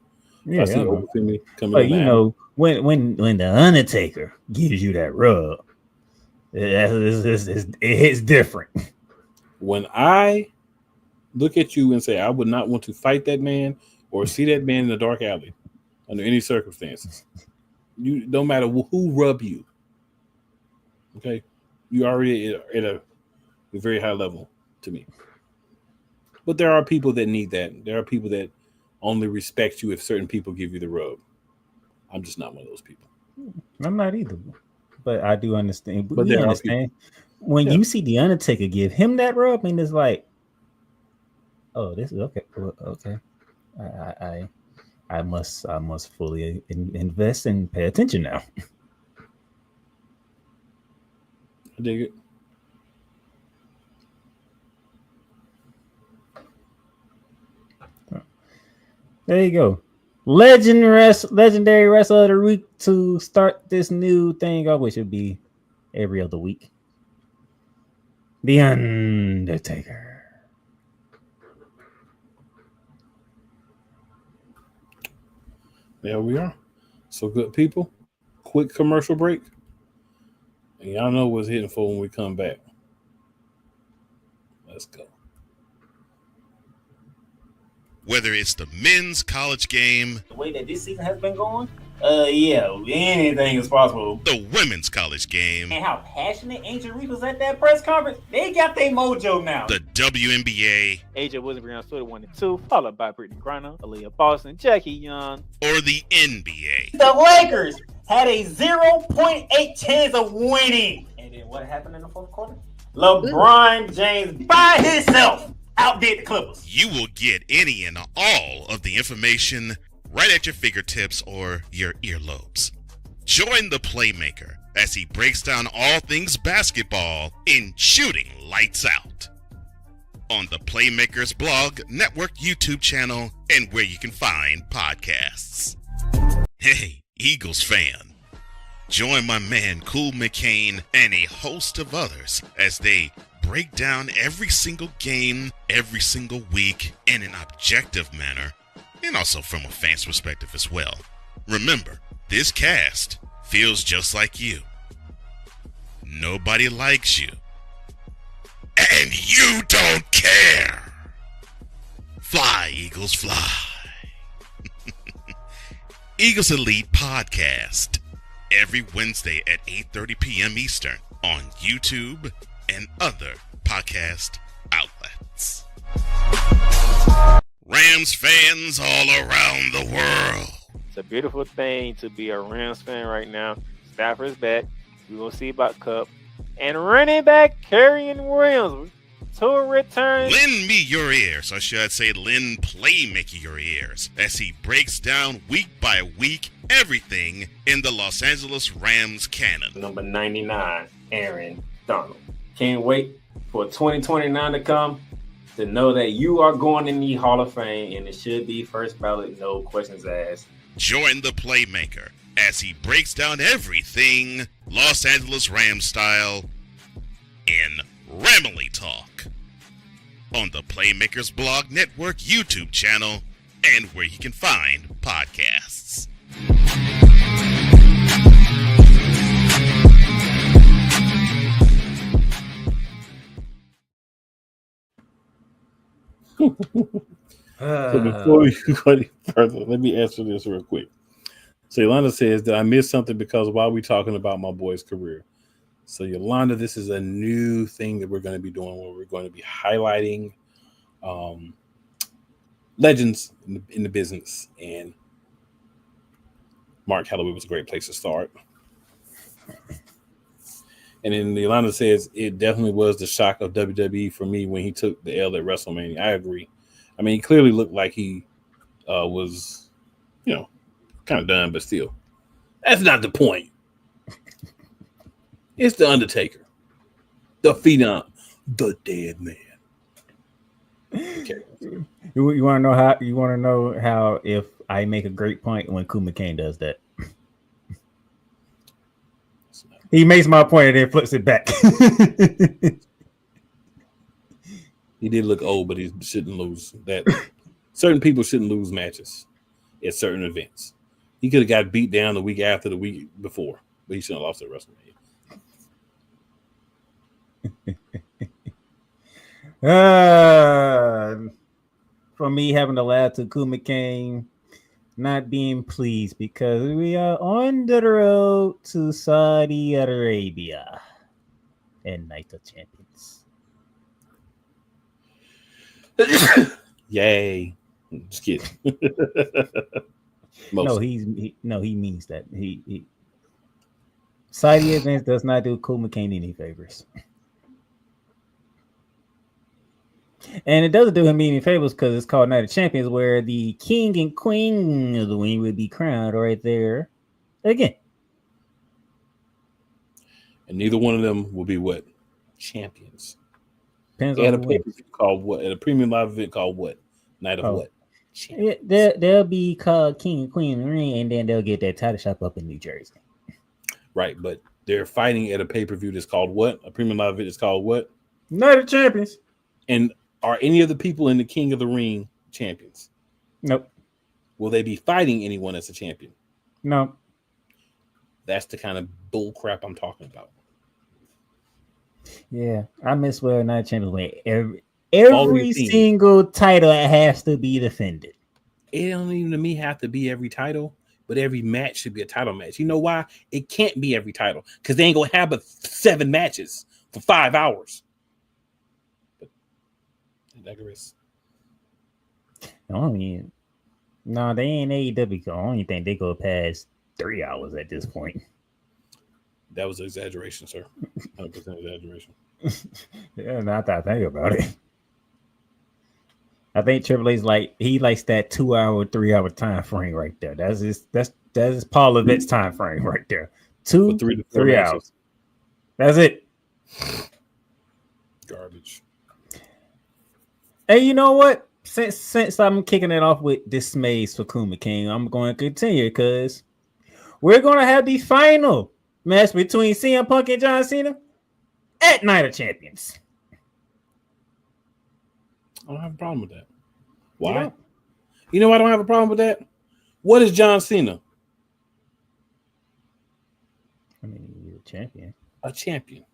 Yeah, I see Opa Femi coming. but you know, when the Undertaker gives you that rub, it's different. When I look at you and say I would not want to fight that man or see that man in a dark alley under any circumstances, you no matter who rub you, okay, you already at a very high level to me. But there are people that need that. There are people that only respect you if certain people give you the rub. I'm just not one of those people. I'm not either, but I do understand. But you there are understand when you see the Undertaker give him that rub, I mean, it's like, oh, this is okay. Okay, I must fully invest and pay attention now. I dig it. There you go. Legendary wrestler of the week to start this new thing. I wish it'd be every other week. The Undertaker. There we are. So good people. Quick commercial break. And y'all know what's hitting for when we come back. Let's go. Whether it's the men's college game, The way that this season has been going, yeah, anything is possible. the women's college game, And how passionate Angel Reese was at that press conference, they got their mojo now. the WNBA, AJ Wilson on Twitter 1 and 2, followed by Brittany Griner, Aaliyah Boston, Jackie Young. or the NBA. The Lakers had a 0.8 chance of winning. And then what happened in the fourth quarter? LeBron James by himself outdid the Clippers. You will get any and all of the information right at your fingertips or your earlobes. Join the Playmaker as he breaks down all things basketball in Shooting Lights Out on the Playmakers blog, network, YouTube channel, and where you can find podcasts. Hey, Eagles fan, join my man Cool McCain and a host of others as they break down every single game, every single week in an objective manner, and also from a fan's perspective as well. Remember, this cast feels just like you. Nobody likes you. And you don't care. Fly, Eagles, fly. Eagles Elite Podcast, every Wednesday at 8:30 p.m. Eastern on YouTube and other podcast outlets. Rams fans all around the world. It's a beautiful thing to be a Rams fan right now. Stafford's back. We're going to see about Cup. And running back Kerryon Williams to a return. Lend me your ears, or should I say lend Playmaker your ears, as he breaks down week by week everything in the Los Angeles Rams canon. Number 99, Aaron Donald. Can't wait for 2029 to come to know that you are going in the Hall of Fame, and it should be first ballot, no questions asked. Join the Playmaker as he breaks down everything Los Angeles Rams style in Ramily Talk on the Playmakers blog, network, YouTube channel, and where you can find podcasts. So before we go any further, let me answer this real quick. So Yolanda says, did I miss something because why are we talking about my boy's career? So Yolanda, this is a new thing that we're going to be doing where we're going to be highlighting legends in the business. And Mark Calloway was a great place to start. And then Yolanda says it definitely was the shock of WWE for me when he took the L at WrestleMania. I agree. I mean, he clearly looked like he was, kind of done, but still, that's not the point. It's the Undertaker, the Phenom, the Dead Man. Okay. You want to know how? You want to know how? If I make a great point when Kuma Kane does that, he makes my point and then flips it back. He did look old, but he shouldn't lose that. Certain people shouldn't lose matches at certain events. He could have got beat down the week after, the week before, but he shouldn't have lost at WrestleMania. For me having to laugh to Kuma Kane not being pleased because we are on the road to Saudi Arabia and Night of Champions. Yay. Just kidding. No, he means that. He Saudi events does not do Kuma Kane any favors. And it doesn't do him any favors because it's called Night of Champions, where the king and queen of the ring would be crowned right there again. And neither one of them will be what? Champions. Depends At on a pay-per-view called what? At a premium live event called what? Night of what? They'll be called King and Queen of the Ring, and then they'll get that title shop up in New Jersey. Right, but they're fighting at a pay-per-view that's called what? A premium live event is called what? Night of Champions. And are any of the people in the King of the Ring champions? Nope. Will they be fighting anyone as a champion? No. That's the kind of bull crap I'm talking about. Yeah, I miss where Night of Champions went. Every single title has to be defended. It don't even to me have to be every title, but every match should be a title match. You know why? It can't be every title because they ain't gonna have but 7 matches for 5 hours. I digress. I mean, no, they ain't AEW. I don't even think they go past 3 hours at this point. That was an exaggeration, sir. 100% exaggeration. Yeah, not that I think about it. I think Triple H likes that 2 hour, 3 hour time frame right there. That's Paul Levett's time frame right there. 2 to 3 hours. That's it. Garbage. Hey, you know what? Since I'm kicking it off with dismays for Kuma King, I'm going to continue because we're going to have the final match between CM Punk and John Cena at Night of Champions. I don't have a problem with that. Why? You know why I don't have a problem with that? What is John Cena? I mean, you're a champion. A champion.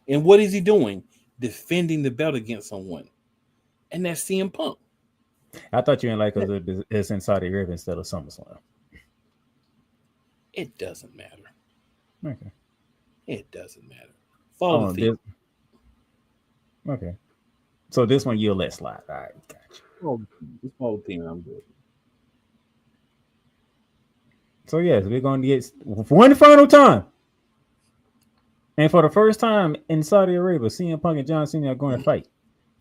And what is he doing? Defending the belt against someone. And that's CM Punk. I thought you didn't like it's in Saudi Arabia instead of SummerSlam. It doesn't matter. Okay. It doesn't matter. Follow the theme. Okay. So this one you'll let slide. All right, gotcha. Oh, just follow the theme. I'm good. So yes, we're going to get one final time. And for the first time in Saudi Arabia, CM Punk and John Cena are going to fight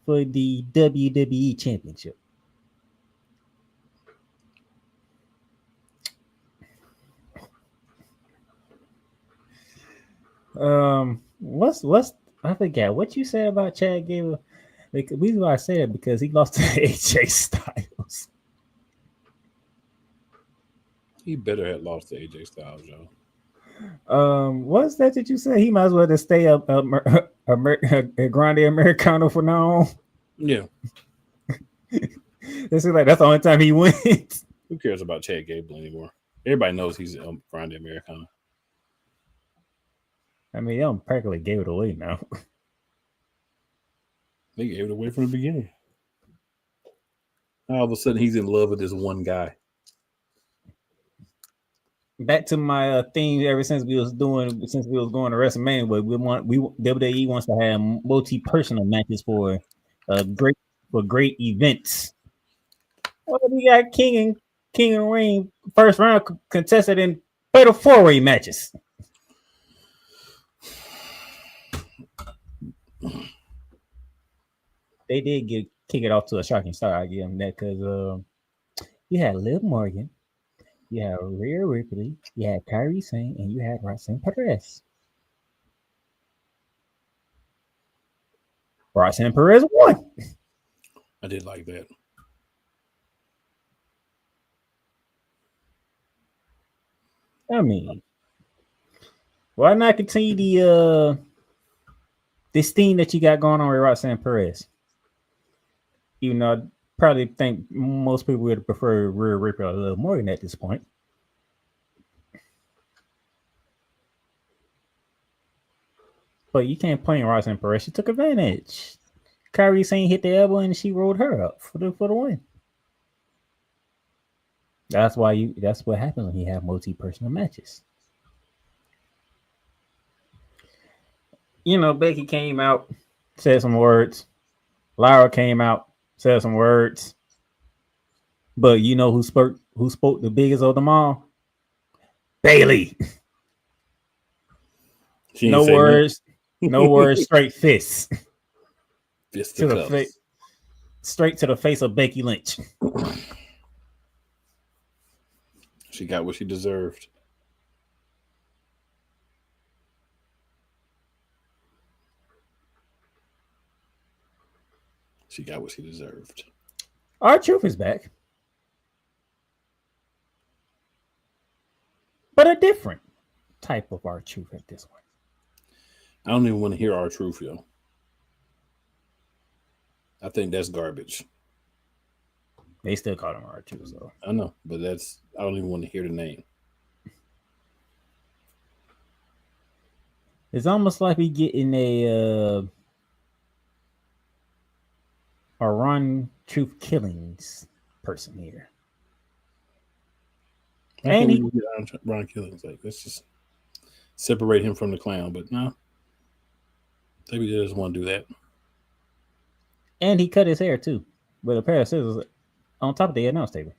for the WWE Championship. What's I forgot what you said about Chad Gable. The reason why I said it because he lost to AJ Styles. He better have lost to AJ Styles, Joe. What's that you said? He might as well just stay up Grande Americano for now on. Yeah. This is like that's the only time he wins. Who cares about Chad Gable anymore? Everybody knows he's Grande Americano. I mean, they practically gave it away now. They gave it away from the beginning. All of a sudden, he's in love with this one guy. Back to my theme ever since we was going to WrestleMania, but WWE wants to have multi-personal matches for great events. Well, we got King and Reign first round contested in fatal 4-way matches. They did kick it off to a shocking start. I give them that because you had Liv Morgan, you had Rhea Ripley, you had Kyrie Sane, and you had Roxanne Perez. Roxanne Perez won. I did like that. I mean, why not continue the this theme that you got going on with Roxanne Perez? Even though I probably think most people would prefer Rhea Ripley a little more than at this point. But you can't blame Roxanne Perez. She took advantage. Kyrie Sane hit the elbow and she rolled her up for the win. That's what happens when you have multi-personal matches. You know, Becky came out, said some words. Lyra came out, said some words. But you know who spoke the biggest of them all? Bayley. No words, no words, straight fists. Fist To the face, straight to the face of Becky Lynch. She got what she deserved. She got what she deserved. R-Truth is back. But a different type of R-Truth at this one. I don't even want to hear R-Truth, yo. I think that's garbage. They still call him R-Truth, so I know, but I don't even want to hear the name. it's almost like we getting a Ron Truth Killings person here. And he Ron Killings, like, let's just separate him from the clown, but no. Maybe they just want to do that. And he cut his hair too with a pair of scissors on top of the announce table.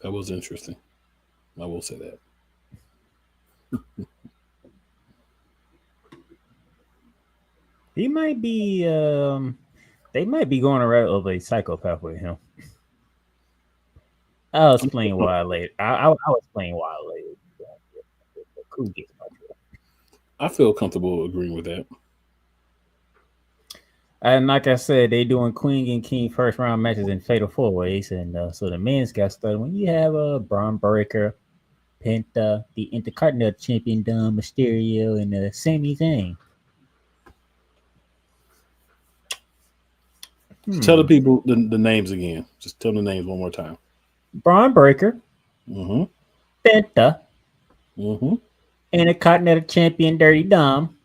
That was interesting. I will say that. He might be they might be going around of a psychopath with him. I'll explain why later. I'll explain why later. I feel comfortable agreeing with that. And like I said, they doing Queen and King first round matches in Fatal 4-Ways, and so the men's got started. When you have Braun Breaker, Penta, the Intercontinental Champion Dom Mysterio, and Sami Zayn. Tell the people the names again. Just tell the names one more time. Braun Breaker, Penta, Intercontinental Champion Dirty Dom,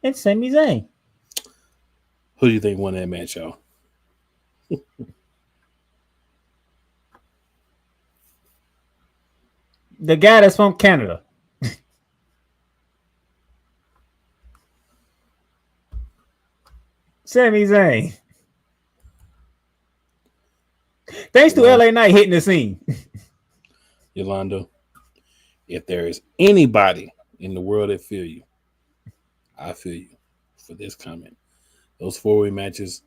and Sami Zayn. Who do you think won that match, y'all? The guy that's from Canada. Sami Zayn. Thanks to LA Knight hitting the scene. Yolanda, if there is anybody in the world that feel you, I feel you for this comment. Those 4-way matches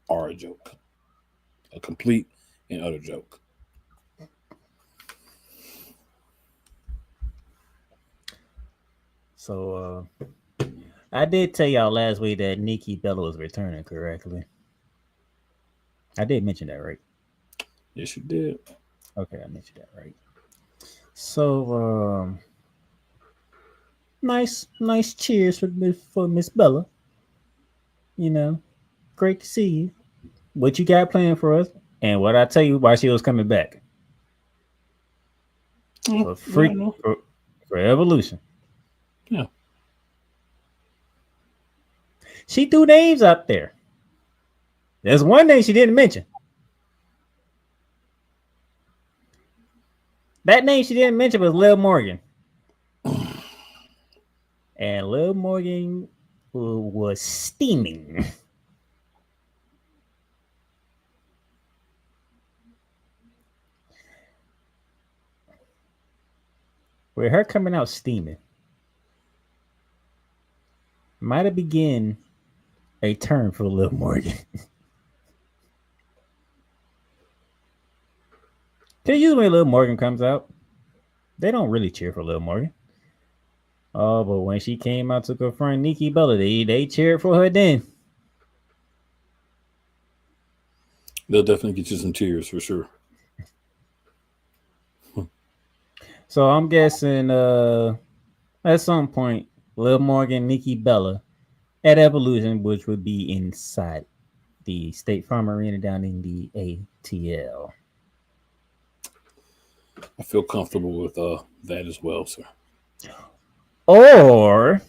are a joke. A complete and utter joke. So I did tell y'all last week that Nikki Bella was returning correctly. I did mention that, right? Yes, you did. Okay, I mentioned that, right? So nice cheers for Miss Bella. You know, great to see you. What you got planned for us? And what I tell you why she was coming back. For Evolution. Yeah. She threw names out there. There's one name she didn't mention. That name she didn't mention was Liv Morgan. And Liv Morgan was steaming. With her coming out steaming, might have begun a turn for Liv Morgan. Because usually when Liv Morgan comes out, they don't really cheer for Liv Morgan. Oh, but when she came out to confront Nikki Bella, they cheered for her then. They'll definitely get you some tears for sure. So I'm guessing at some point, Liv Morgan, Nikki Bella at Evolution, which would be inside the State Farm Arena down in the ATL. I feel comfortable with that as well, sir. Or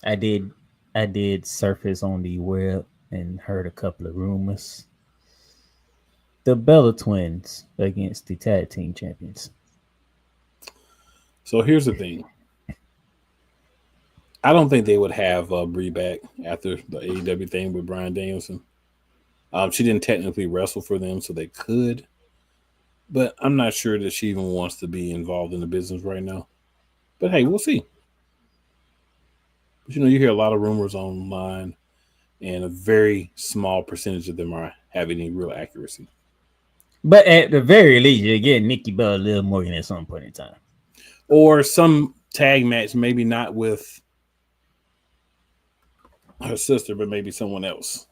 I did surface on the web and heard a couple of rumors. The Bella Twins against the tag team champions. So here's the thing. I don't think they would have Brie back after the AEW thing with Bryan Danielson. She didn't technically wrestle for them, so they could. But I'm not sure that she even wants to be involved in the business right now. But hey, we'll see. But, you hear a lot of rumors online, and a very small percentage of them have any real accuracy. But at the very least, you get Nikki Bella, Liv Morgan at some point in time. Or some tag match, maybe not with her sister, but maybe someone else.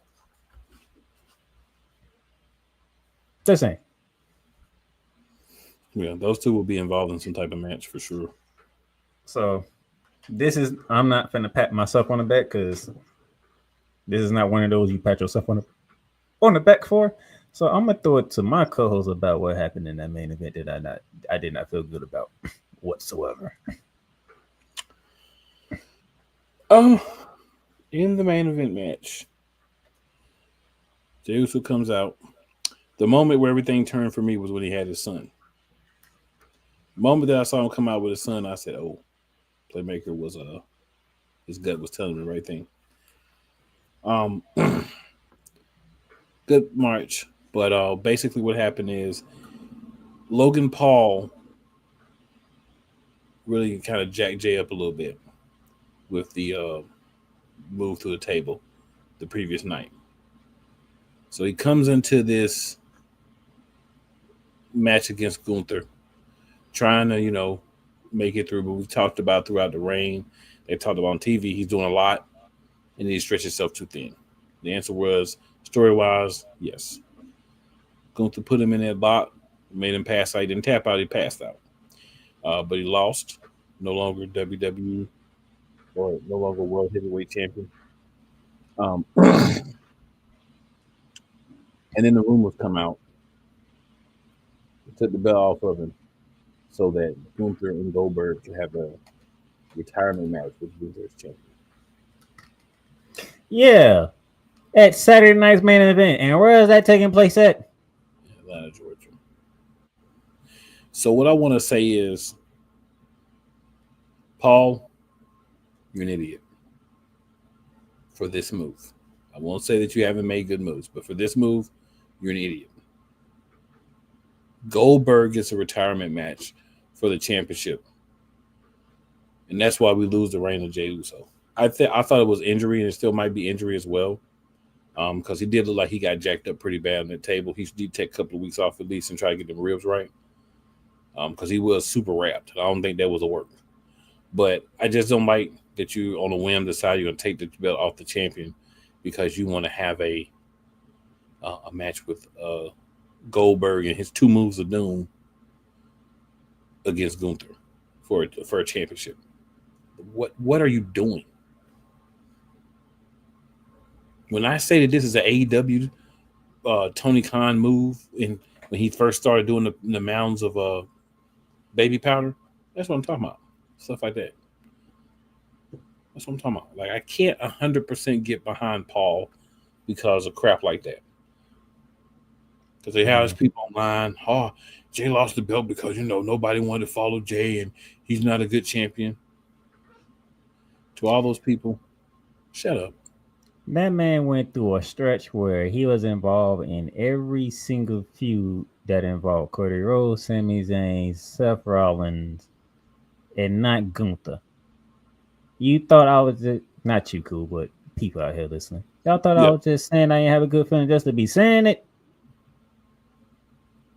Just saying. Yeah, those two will be involved in some type of match for sure. So I'm not finna pat myself on the back because this is not one of those you pat yourself on the back for. So I'm gonna throw it to my co-host about what happened in that main event that I did not feel good about whatsoever. In the main event match, Jey Uso comes out. The moment where everything turned for me was when he had his son. The moment that I saw him come out with his son, I said, "Oh, Playmaker was his gut was telling me the right thing." Good march, but basically what happened is Logan Paul really kind of jacked Jay up a little bit with the move to the table the previous night. So he comes into this match against Gunther, trying to, make it through. But we've talked about throughout the reign. They talked about on TV. He's doing a lot, and he stretched himself too thin. The answer was, story-wise, yes. Gunther put him in that lock, made him pass out. He didn't tap out. He passed out. But he lost. No longer WWE or no longer World Heavyweight Champion. And then the rumors come out. He took the belt off of him so that Gunther and Goldberg could have a retirement match with Gunther as champion. Yeah. At Saturday night's main event. And where is that taking place at? Atlanta, Georgia. So what I want to say is, Paul, you're an idiot for this move. I won't say that you haven't made good moves, but for this move, you're an idiot. Goldberg gets a retirement match for the championship. And that's why we lose the reign of Jey Uso. I thought it was injury, and it still might be injury as well. Because he did look like he got jacked up pretty bad on the table. He did take a couple of weeks off at least and try to get the ribs right. Because he was super wrapped. I don't think that was a work. But I just don't like that you, on a whim, decide you're going to take the belt off the champion because you want to have a match with Goldberg and his 2 moves of doom against Gunther for a championship. What are you doing? When I say that this is an AEW Tony Khan move, when he first started doing the mounds of baby powder, that's what I'm talking about. Stuff like that. That's what I'm talking about. Like, I can't 100% get behind Paul because of crap like that. Because they have people online, Jay lost the belt because, nobody wanted to follow Jay and he's not a good champion. To all those people, shut up. That man went through a stretch where he was involved in every single feud that involved Cody Rhodes, Sami Zayn, Seth Rollins, and not Gunther. You thought I was just not you, cool, but people out here listening. Y'all thought I was just saying I ain't have a good feeling just to be saying it.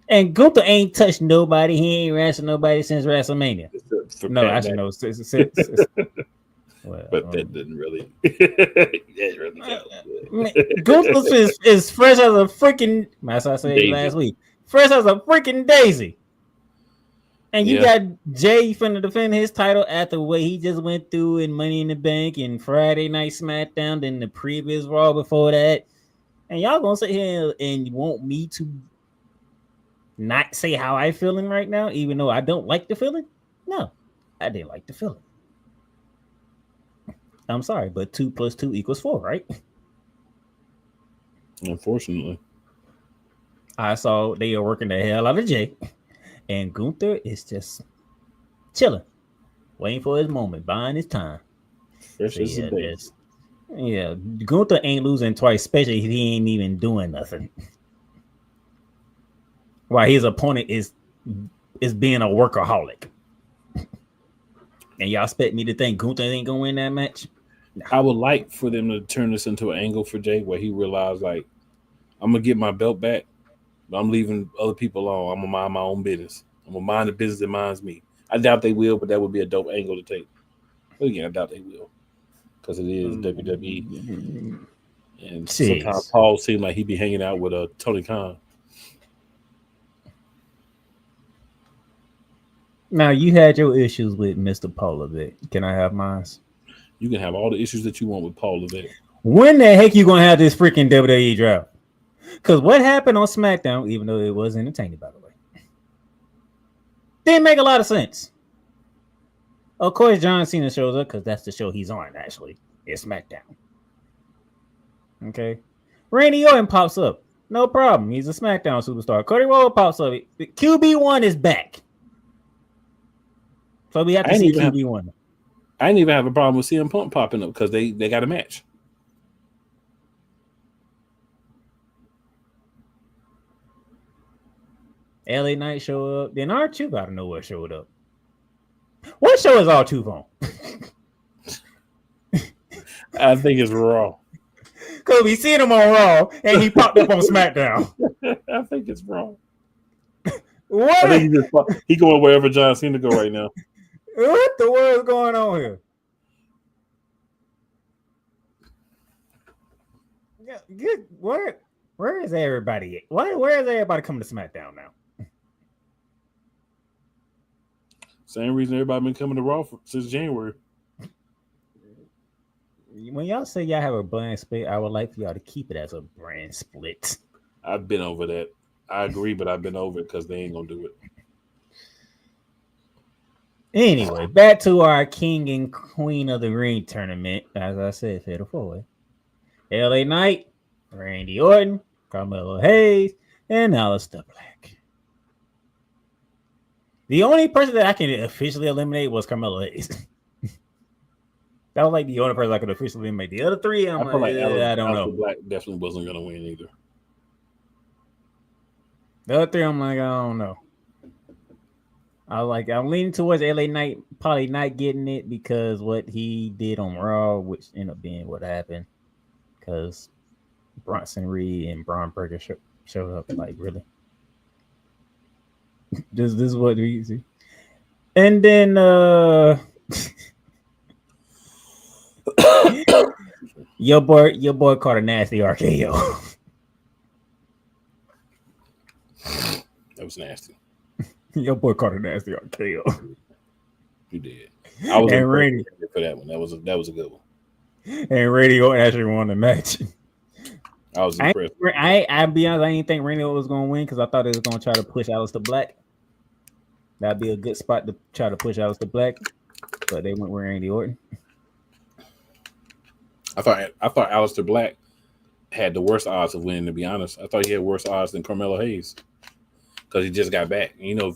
And Gunther ain't touched nobody. He ain't wrestled nobody since WrestleMania. No, actually, no. Well, but that didn't really. Gunther is fresh as a freaking. As I said last week, fresh as a freaking daisy. And you got Jay finna defend his title after what he just went through in Money in the Bank and Friday Night SmackDown, then the previous Raw before that. And y'all gonna sit here and want me to not say how I feeling right now, even though I don't like the feeling? No, I didn't like the feeling. I'm sorry, but 2 + 2 = 4, right? Unfortunately. I saw they are working the hell out of Jay. And Gunther is just chilling, waiting for his moment, buying his time. Yeah, Gunther ain't losing twice, especially if he ain't even doing nothing. While his opponent is being a workaholic. And y'all expect me to think Gunther ain't gonna win that match? No. I would like for them to turn this into an angle for Jay where he realized, like, I'm gonna get my belt back. But I'm leaving other people alone. I'm gonna mind my own business. I'm gonna mind the business that minds me. I doubt they will, but that would be a dope angle to take. But again, I doubt they will because it is WWE. And sometimes Paul seemed like he'd be hanging out with Tony Khan. Now you had your issues with Mr. Paul Levesque. Can I have mine? You can have all the issues that you want with Paul Levesque. When the heck you gonna have this freaking WWE draft? Because what happened on SmackDown, even though it was entertaining, by the way, didn't make a lot of sense. Of course, John Cena shows up because that's the show he's on, actually. It's SmackDown. Okay. Randy Orton pops up. No problem. He's a SmackDown superstar. Cody Rhodes pops up. QB1 is back. So we have to see QB1. I didn't even have a problem with CM Punk popping up because they got a match. LA Knight showed up. Then R2 out of nowhere showed up. What show is R2 on? I think it's Raw. Because we seen him on Raw and he popped up on SmackDown. I think it's Raw. What? I think he going wherever John Cena go right now. What the world is going on here? Yeah, good. Where is everybody at? Where is everybody coming to SmackDown now? Same reason everybody been coming to Raw since January. When y'all say y'all have a brand split, I would like for y'all to keep it as a brand split. I've been over that. I agree, but I've been over it because they ain't gonna do it. Anyway, back to our King and Queen of the Ring tournament. As I said, Fatal 4-Way. LA Knight, Randy Orton, Carmelo Hayes, and Aleister Black. The only person that I can officially eliminate was Carmelo Hayes. That was like the only person I could officially eliminate. The other three, I don't know. Black definitely wasn't going to win either. The other three, I'm like, I don't know. I'm leaning towards LA Knight probably not getting it because what he did on Raw, which ended up being what happened. Because Bronson Reed and Braun Breaker showed up. Like, really? This is what we see. And then your boy caught a nasty RKO. That was nasty. Your boy caught a nasty RKO. You did. I was ready for that one. That was a good one. And Randy Orton actually won the match. I was impressed. I'll be honest, I didn't think Randy Orton was going to win because I thought it was going to try to push Aleister Black. That'd be a good spot to try to push Aleister Black, but they went with Randy Orton. I thought Aleister Black had the worst odds of winning, to be honest. I thought he had worse odds than Carmelo Hayes because he just got back. You know,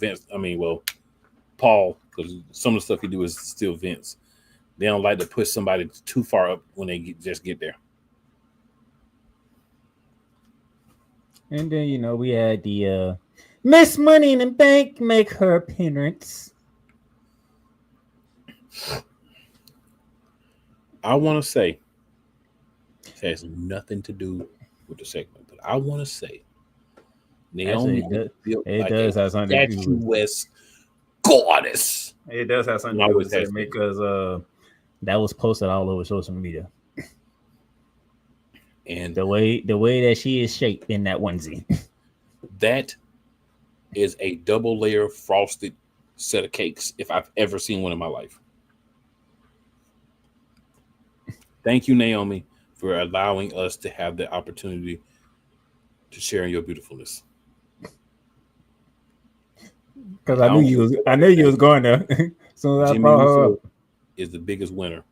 Paul, because some of the stuff he do is still Vince. They don't like to push somebody too far up when they just get there. And then, we had the Miss Money in the Bank make her appearance. I want to say it has nothing to do with the segment, but I want to say Naomi Actually, is built it like does a have something to do with. statuesque goddess. It does have something And to do with always has it been. because that was posted all over social media. And The way that she is shaped in that onesie. that is a double layer frosted set of cakes if I've ever seen one in my life. Thank you, Naomi, for allowing us to have the opportunity to share in your beautifulness. Because I knew you was going there. So I Jimmy brought her Uso up. is the biggest winner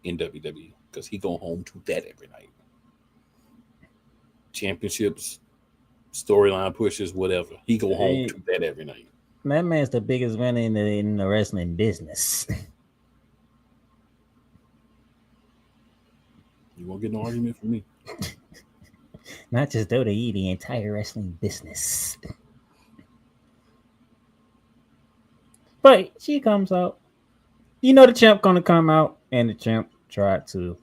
in WWE because he go home to that every night. Championships, storyline pushes, whatever. He go home to that every night. That man's the biggest winner in the wrestling business. You won't get no argument from me. Not just WWE, the entire wrestling business. But she comes out. You know the champ gonna come out, and the champ tried to.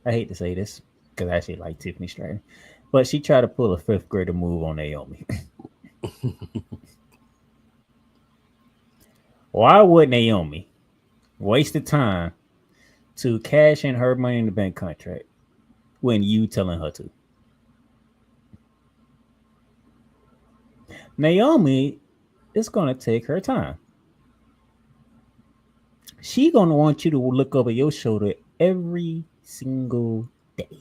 I hate to say this because I actually like Tiffany Stratton, but she tried to pull a fifth grader move on Naomi. Why would Naomi waste the time to cash in her Money in the Bank contract when you telling her to? Naomi is going to take her time. She going to want you to look over your shoulder every single day.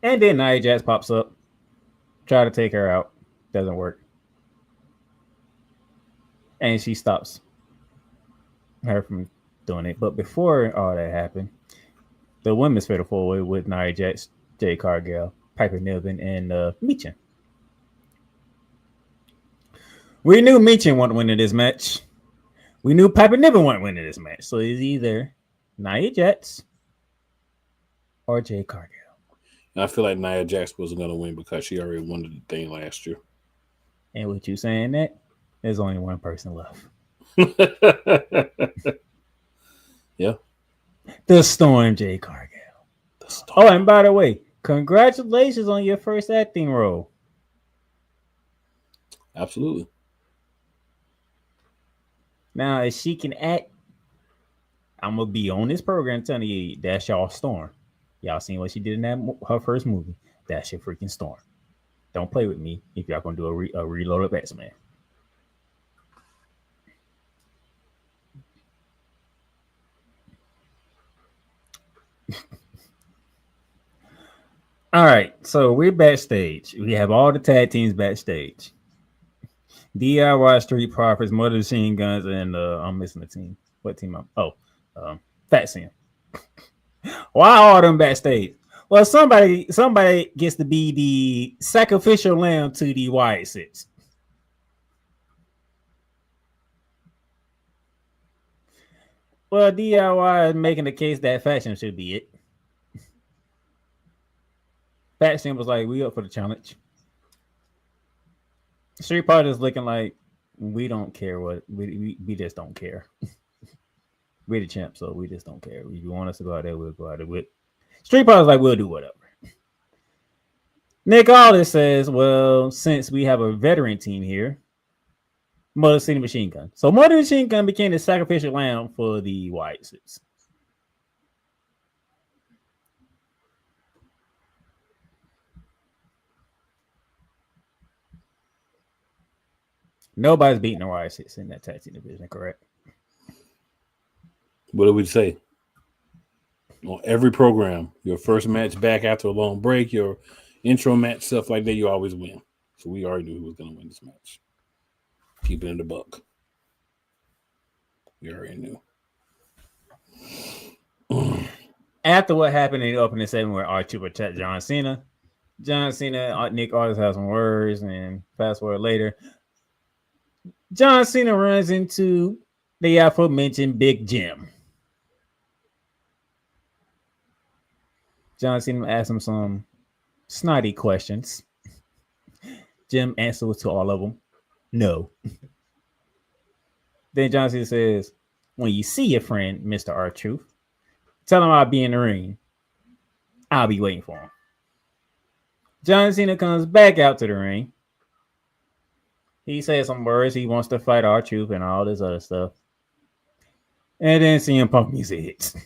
And then Nia Jax pops up. Try to take her out. Doesn't work. And she stops her from doing it. But before all that happened, the women's fatal four-way with Nia Jax, Jade Cargill, Piper Niven, and Michin. We knew Michin wasn't winning this match. We knew Piper Niven wasn't winning this match. So it's either Nia Jax or Jade Cargill. And I feel like Nia Jax wasn't going to win because she already won the thing last year. And with you saying that, there's only one person left. Yeah. The Storm, Jade Cargill. Oh, and by the way, congratulations on your first acting role. Absolutely. Now, if she can act, I'm going to be on this program telling you that's y'all Storm. Y'all seen what she did in that her first movie. That's your freaking Storm. Don't play with me if y'all going to do a reloaded X-Men. All right, so we're backstage. We have all the tag teams backstage. DIY Street Profits, Mother Machine Guns, and I'm missing the team. What team? Fat Sam. Why all them backstage? Well, somebody gets to be the sacrificial lamb to the Wyatt Six. Well, DIY is making the case that Faction should be it. Faction was like, we up for the challenge. Street Profits is looking like, we don't care what, we just don't care. We're the champ, so we just don't care. If you want us to go out there, we'll go out there with. Street Profits like, we'll do whatever. Nick Aldis says, well, since we have a veteran team here, Motor City Machine Gun. So Motor Machine Gun became the sacrificial lamb for the Wyatt Six. Nobody's beating the Wyatt Six in that tag team division, correct? What do we say? On every program, your first match back after a long break, your intro match, stuff like that, you always win. So we already knew who was going to win this match. Keep it in the buck. We already knew. After what happened in the opening segment where R-Truth attacked John Cena, Nick Aldis has some words, and fast forward later, John Cena runs into the aforementioned Big Jim. John Cena asks him some snotty questions. Jim answers to all of them, no. Then John Cena says, when you see your friend, Mr. R-Truth, tell him I'll be in the ring. I'll be waiting for him. John Cena comes back out to the ring. He says some words. He wants to fight R-Truth and all this other stuff. And then CM Punk music hits,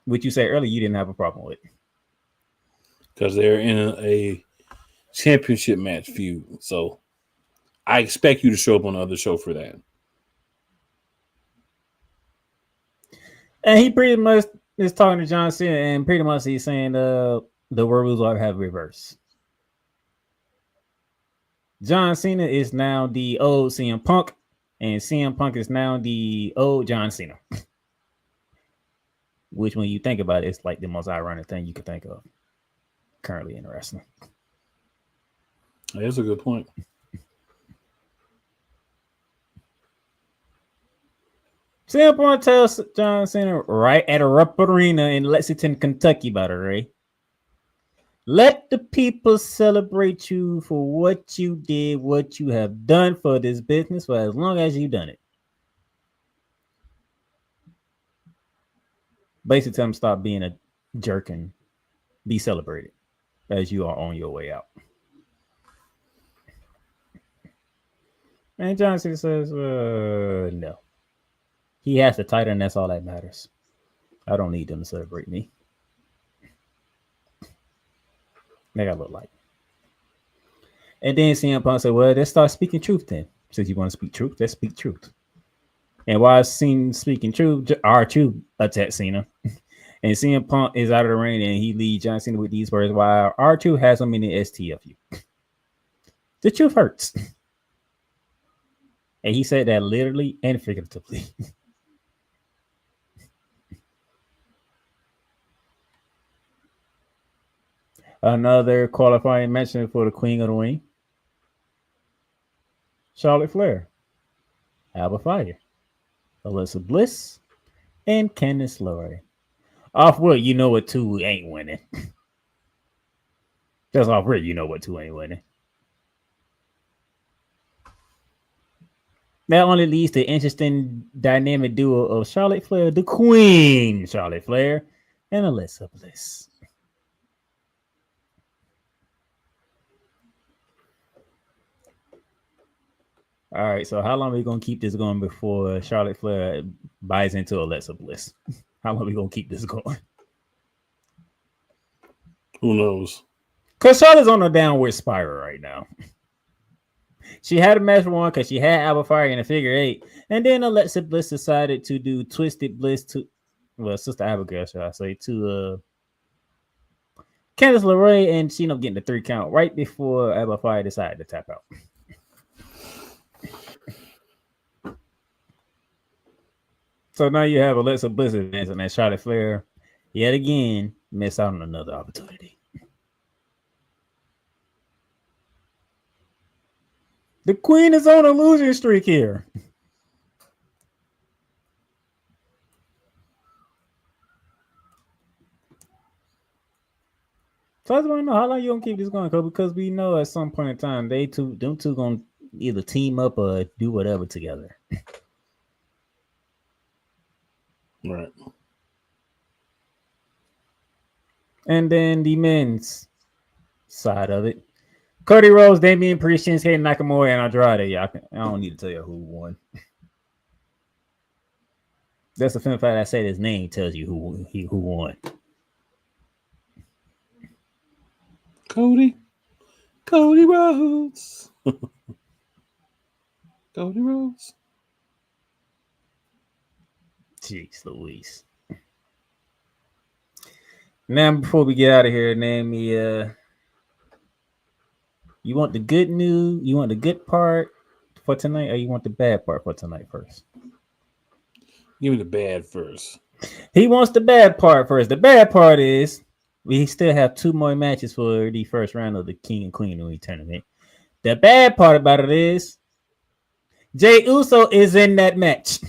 which you said earlier you didn't have a problem with. Because they're in a championship match feud. So I expect you to show up on the other show for that. And he pretty much is talking to John Cena, and pretty much he's saying the rules are have reversed. John Cena is now the old CM Punk, and CM Punk is now the old John Cena. Which, when you think about it, it's like the most ironic thing you could think of currently in wrestling. That's a good point. CM Punk tells John Cena right at a Rupp Arena in Lexington, Kentucky, by the way. Let the people celebrate you for what you did, what you have done for this business for as long as you've done it. Basically, tell him stop being a jerk and be celebrated as you are on your way out. And John Cena says, no. He has the title, and that's all that matters. I don't need them to celebrate me. They got a little light. And then CM Punk said, well, let's start speaking truth then. Since you want to speak truth, let's speak truth. And while speaking truth, R-Truth attacks Cena. And CM Punk is out of the ring, and he leads John Cena with these words, while R-Truth has him in the STFU. The truth hurts. And he said that literally and figuratively. Another qualifying mention for the Queen of the Ring. Charlotte Flair, Alba Fire, Alexa Bliss, and Candice LeRae. Off what you know what two ain't winning. Just off rip, you know what two ain't winning. That only leads to interesting dynamic duo of Charlotte Flair, the Queen Charlotte Flair, and Alexa Bliss. All right, so how long are we going to keep this going before Charlotte Flair buys into Alexa Bliss? How long are we going to keep this going? Who knows? Because Charlotte's on a downward spiral right now. She had a match for one because she had Alba Fire in a figure 8. And then Alexa Bliss decided to do Twisted Bliss to, well, Sister Abigail, should I say, to Candice LeRae, and she ended up getting the 3 count right before Alba Fire decided to tap out. So now you have Alexa Bliss advancing, and Charlotte Flair yet again miss out on another opportunity. The Queen is on a losing streak here. So I just want to know how long you gonna keep this going, because we know at some point in time them two gonna either team up or do whatever together. Right. And then the men's side of it. Cody Rhodes, Damian Priest, Shinsuke Nakamura, and Andrade. I don't need to tell you who won. That's the film fact I said his name tells you who won. Cody Rhodes. Cody Rhodes. Jeez Louise. Now, before we get out of here, name me you want the good news, you want the good part for tonight, or you want the bad part for tonight first? Give me the bad first. He wants the bad part first. The bad part is we still have 2 more matches for the first round of the King and Queen of the tournament. The bad part about it is Jey Uso is in that match.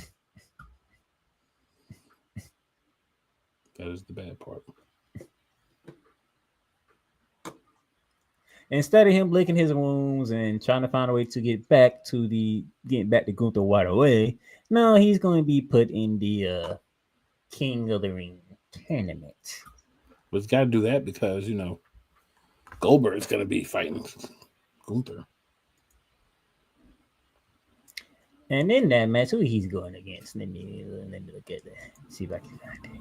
That is the bad part. instead of him licking his wounds and trying to find a way to getting back to Gunther right away, no, he's going to be put in the King of the Ring tournament. But it's got to do that because Goldberg's going to be fighting Gunther. And in that match, who he's going against? Let me look at that. See if I can find it.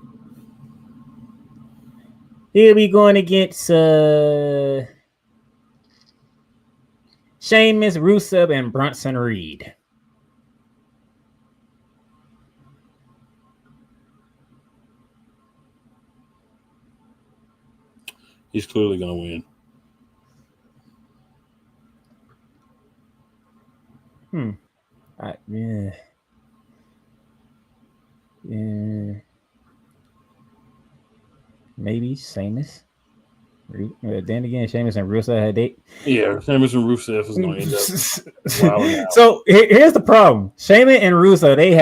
He'll be going against Sheamus, Rusev, and Bronson Reed. He's clearly going to win. Yeah. Maybe Sheamus. Then again, Sheamus and Rusev had date. Yeah, Sheamus and Rusev is going to end up wilding out. So here's the problem: Sheamus and Rusev they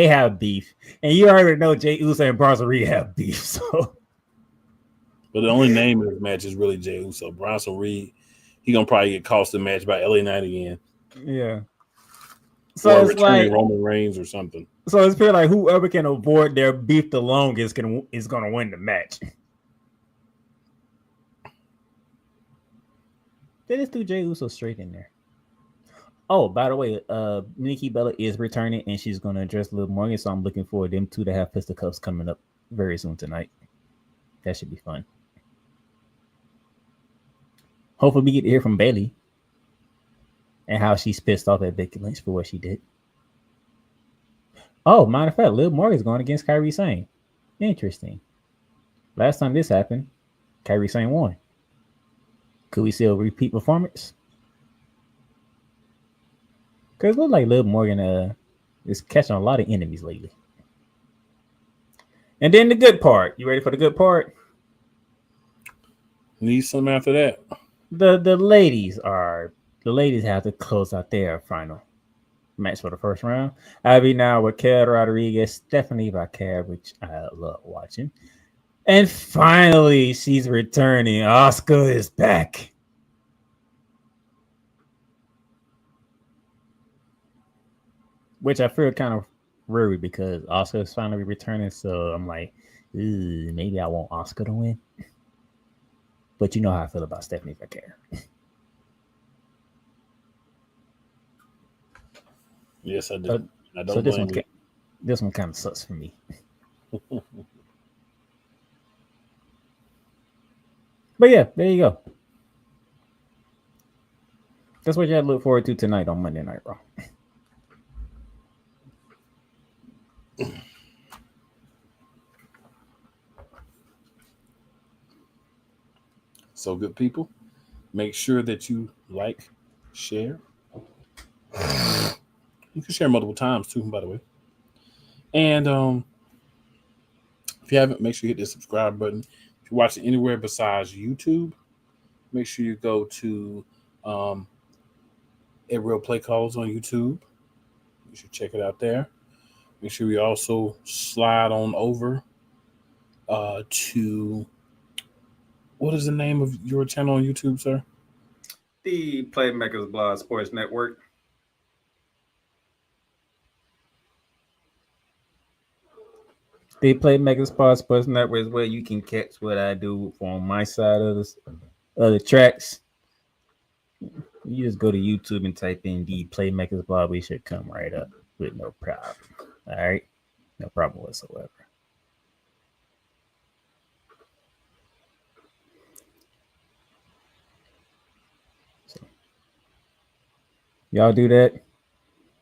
have beef, and you already know Jey Uso and Bronson Reed have beef. So, but the only name of this match is really Jey Uso. Bronson Reed, he gonna probably get cost the match by LA Knight again. Yeah. So or it's like Roman Reigns or something. So it's pretty like whoever can avoid their beef the longest is gonna win the match. They just threw Jey Uso straight in there. Oh, by the way, Nikki Bella is returning and she's gonna address Liv Morgan, so I'm looking forward to them two to have fisticuffs coming up very soon tonight. That should be fun. Hopefully we get to hear from Bayley and how she's pissed off at Becky Lynch for what she did. Oh, matter of fact, Liv Morgan's going against Kairi Sane. Interesting. Last time this happened, Kairi Sane won. Could we see a repeat performance? Because it looks like Liv Morgan is catching a lot of enemies lately. And then the good part. You ready for the good part? Need some after that. The ladies have to close out their final match for the first round. I'll be now with Raquel Rodriguez, Stephanie Vaquer, which I love watching. And finally, she's returning. Asuka is back. Which I feel kind of worried because Asuka is finally returning. So I'm like, maybe I want Asuka to win. But you know how I feel about Stephanie Vaquer. Yes, I do. I don't so blame this one kind of sucks for me. But yeah, there you go. That's what you have to look forward to tonight on Monday Night Raw. So, good people, make sure that you like, share. You can share multiple times too, by the way. And if you haven't, make sure you hit the subscribe button. If you're watching anywhere besides YouTube, make sure you go to At Real Play Calls on YouTube. You should check it out there. Make sure we also slide on over to, what is the name of your channel on YouTube, sir? The Playmakers Blog Sports Network. The Playmakers Blog Sports Network is where you can catch what I do on my side of the tracks. You just go to YouTube and type in the Playmakers Blog. We should come right up with no problem. All right? No problem whatsoever. So, y'all do that.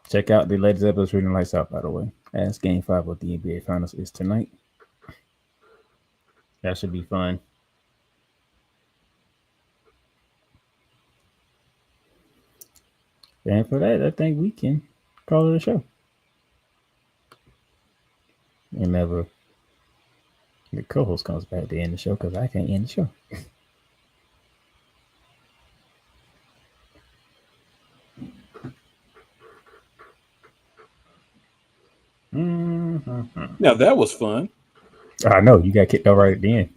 Check out the latest episode of Shooting Lights Out, by the way. As Game 5 of the NBA Finals is tonight. That should be fun. And for that, I think we can call it a show. Whenever the co-host comes back to end the show, because I can't end the show. Now that was fun. I know you got kicked out right at the end.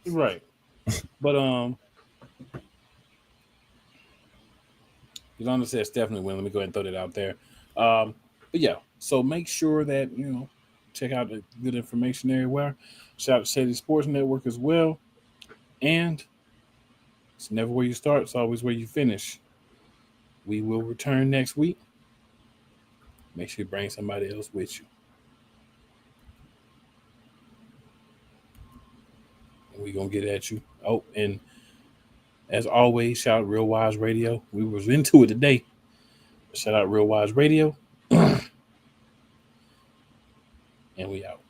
Right. But Yolanda said Stephanie win. Let me go ahead and throw that out there. But yeah, so make sure that check out the good information everywhere. Shout out to Shady Sports Network as well. And it's never where you start, it's always where you finish. We will return next week. Make sure you bring somebody else with you. And we're going to get at you. Oh, and as always, shout out Real Wise Radio. We was into it today. Shout out Real Wise Radio. And we out.